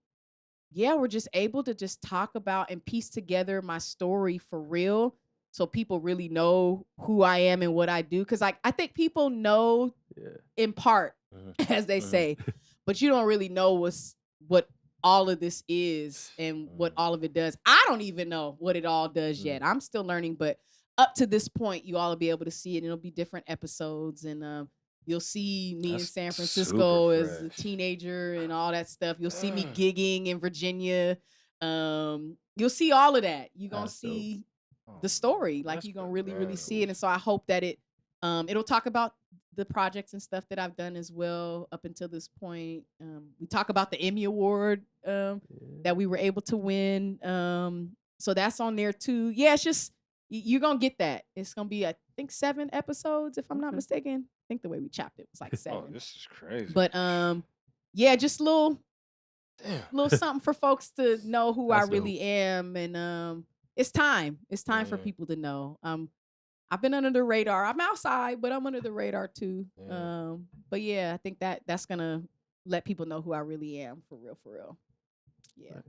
just able to just talk about and piece together my story for real, so people really know who I am and what I do. Because I think people know in part, as they say, but you don't really know what's what all of this is and what all of it does. I don't even know what it all does yet. I'm still learning, but up to this point, you all will be able to see it. It'll be different episodes, and you'll see me in San Francisco as a teenager and all that stuff. You'll see me gigging in Virginia. You'll see all of that. You're going to see the story. Like, you're going to really, really see it. And so I hope that it'll talk about the projects and stuff that I've done as well up until this point. We talk about the Emmy Award that we were able to win. So that's on there too. Yeah, it's just, you're going to get that. It's going to be, I think, 7 episodes, if I'm not mistaken. I think the way we chopped it was like 7. Oh, this is crazy. But yeah, just little something for folks to know who I really am. And it's time. It's time for people to know. I've been under the radar. I'm outside, but I'm under the radar too. Yeah. But yeah, I think that's gonna let people know who I really am for real. Yeah. Nice.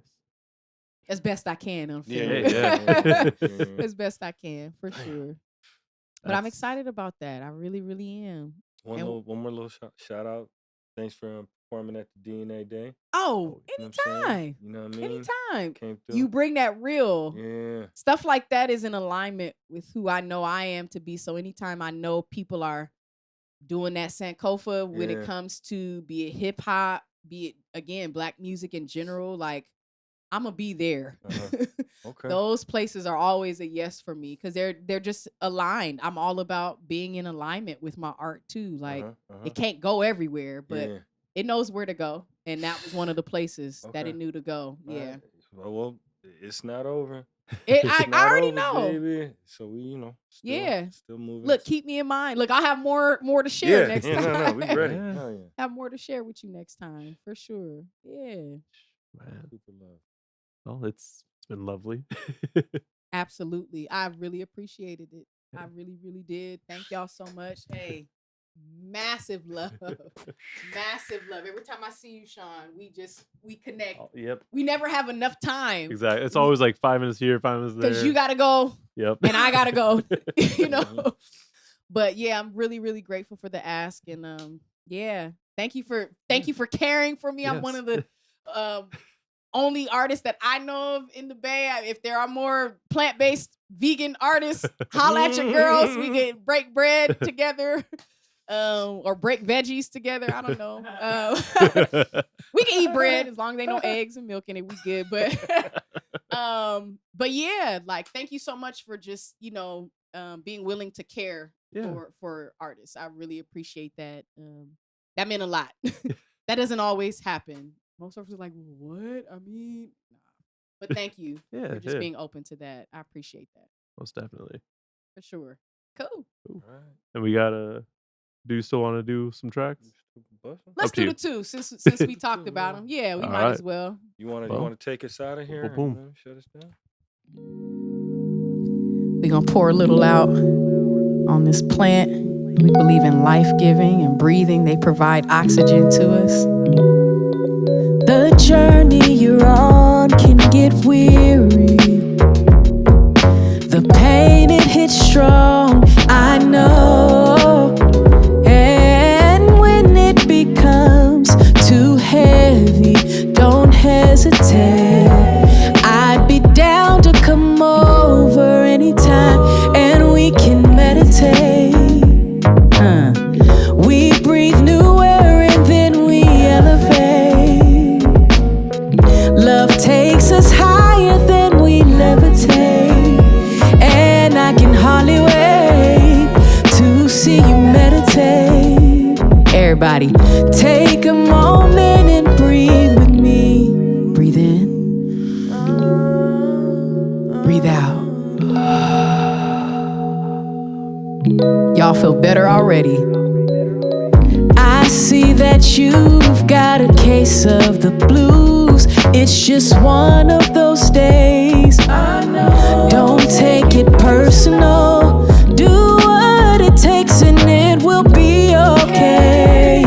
As best I can on film. Yeah. As best I can, for sure. But I'm excited about that. I really, really am. One more little shout out. Thanks for performing at the DNA Day. Oh, anytime. You know what I mean? Anytime. You bring that real. Yeah. Stuff like that is in alignment with who I know I am to be. So anytime I know people are doing that Sankofa when it comes to, be it hip hop, be it, again, Black music in general, like, I'm going to be there. Okay. Those places are always a yes for me because they're just aligned. I'm all about being in alignment with my art too. Like, it can't go everywhere, but it knows where to go. And that was one of the places that it knew to go. Yeah. Right. Well, it's not over. I already know. Baby. So we, still moving. Look, keep me in mind. Look, I'll have more to share next time. No, we ready. Have more to share with you next time, for sure. Yeah. Man. Super love. Well, it's been lovely. Absolutely. I really appreciated it. I really, really did. Thank y'all so much. Hey, massive love. Massive love. Every time I see you, Sean, we connect. Yep. We never have enough time. Exactly. It's always like 5 minutes here, 5 minutes there. Because you got to go. Yep. And I got to go. But yeah, I'm really, really grateful for the ask. And thank you for caring for me. Yes. I'm one of the only artists that I know of in the Bay. If there are more plant-based vegan artists, holla at your girls. We can break bread together, or break veggies together. I don't know. We can eat bread as long as they no eggs and milk in it. We good. But yeah, like, thank you so much for just being willing to care for artists. I really appreciate that. That meant a lot. That doesn't always happen. Most of us are like, what? I mean, nah. But thank you for just being open to that. I appreciate that. Most definitely. For sure. Cool. All right. And we gotta still want to do some tracks? Let's do the 2 since we talked about them. Yeah, we might as well. You want to take us out of here? Boom. Shut us down. We're gonna pour a little out on this plant. We believe in life-giving and breathing. They provide oxygen to us. The journey you're on can get weary. The pain, it hits strong, I know. And when it becomes too heavy, don't hesitate. I'd be down to come over anytime and we can meditate. We breathe new air and then we elevate. Love takes us higher than we levitate. And I can hardly wait to see you meditate. Everybody, take a moment and breathe with me. Breathe in. Breathe out. Y'all feel better already. I see that you've got a case of the blues. It's just one of those days. Don't take it personal. Do what it takes and it will be okay.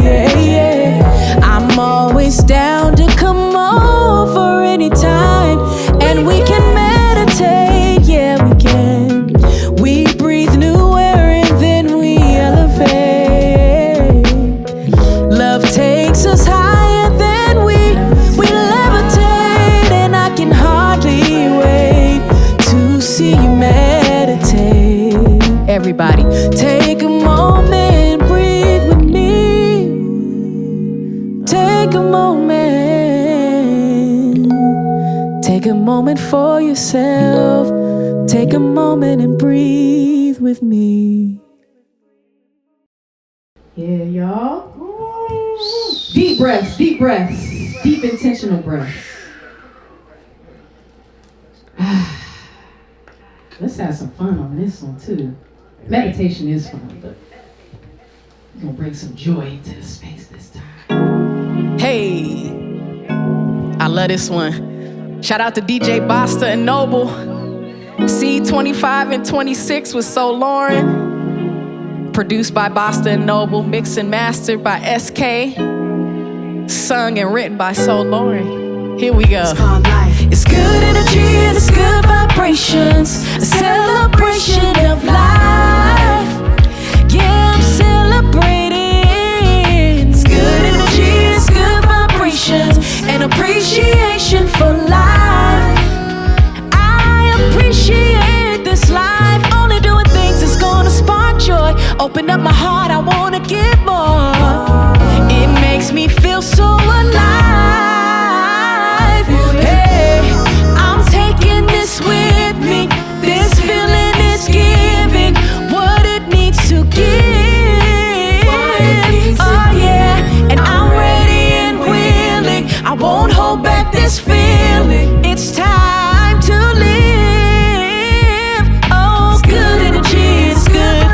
I'm always down to come over anytime and we can meditate. Yeah, we can. We breathe new air and then we elevate. Love takes us higher than we Yeah, y'all. Deep breaths, deep intentional breaths. Let's have some fun on this one too. Meditation is fun, but we're gonna bring some joy into the space this time. Hey, I love this one. Shout out to DJ Basta and Noble. C25 and 26 with SoLauren. Produced by Basta and Noble, mixed and mastered by SK, sung and written by SoLauren. Here we go. It's called life. It's good energy and it's good vibrations. A celebration of life. Yeah, I'm celebrating. It's good energy, it's good vibrations, and appreciation for life. I appreciate this life. Only doing things that's gonna spark joy. Open up my heart, I wanna give more. It makes me feel so alive. Hey, I'm taking this with me. This feeling is giving what it needs to give. Oh yeah, and I'm ready and willing. I won't hold back this feeling. It's time to live. Oh, good energy, it's good.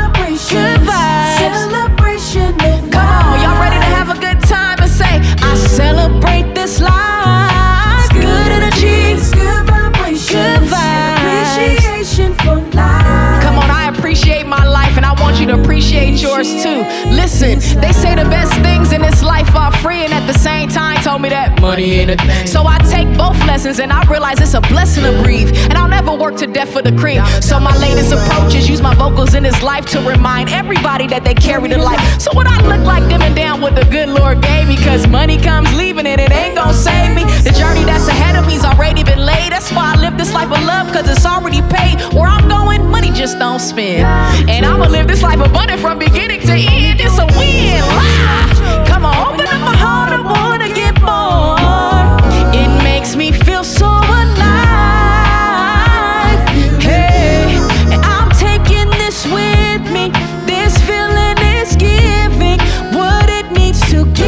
Good vibes. Celebration of life. Come on, y'all ready to have a good time and say, I celebrate this life. Good energy, good vibration, good vibes. Appreciation for life. Come on, I appreciate my life and I want you to appreciate yours too. Listen, they say the best things in this life are free, and at the same time told me that money ain't a thing. So I take both lessons and I realize it's a blessing to breathe, and I'll never work to death for the cream. So my latest approach is use my vocals in this life to remind everybody that they carry the light. So what I look like dimming down what the good Lord gave me, cause money comes leaving and it ain't gonna save me. The journey that's ahead of me's already been laid. That's why I live this life of love, cause it's already paid. Where I'm going, money just don't spend. And I'ma live this life abundant from beginning to end. It's a win. Come on, open up my heart, I wanna give more. It makes me feel so alive. Hey, and I'm taking this with me. This feeling is giving what it needs to give.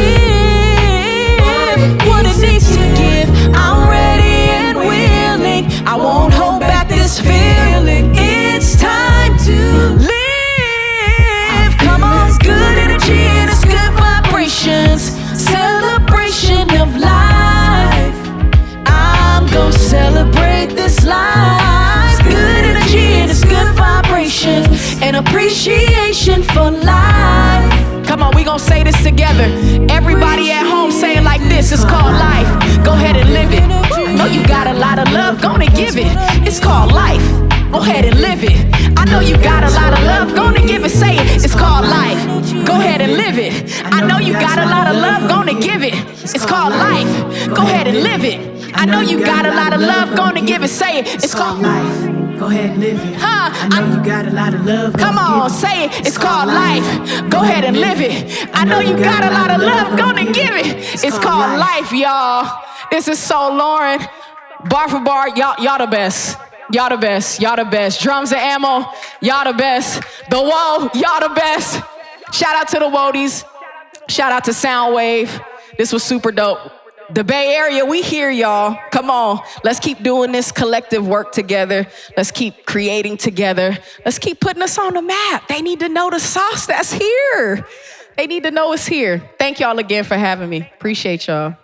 What it needs to give. I'm ready and willing. I won't hold back this feeling. It's time to live. Come on, it's good energy and it's good vibrations. Celebration of life. I'm gonna celebrate this life. Good energy and it's good vibrations, and appreciation for life. Come on, we gonna say this together. Everybody at home say it like this. It's called life. Go ahead and live it. I know you got a lot of love, gonna give it. It's called life. Go ahead and live it. I know you got a lot of love, gonna give it, say it. It's called life. Go ahead and live it. I know you got a lot of love, gonna give it. It's called life. Go ahead and live it. I know you got a lot of love, gonna give it, say it. It's called life. Go ahead and live it. I know you got a lot of love. Come on, say it. It's called life. Go ahead and live it. I know you got a lot of love, gonna give it. It's called life, y'all. This is SoLauren. Bar for bar, y'all the best. Y'all the best, y'all the best. Drums and ammo, y'all the best. The Whoa, y'all the best. Shout out to the Whoadees. Shout out to Soundwave. This was super dope. The Bay Area, we here, y'all. Come on, let's keep doing this collective work together. Let's keep creating together. Let's keep putting us on the map. They need to know the sauce that's here. They need to know it's here. Thank y'all again for having me. Appreciate y'all.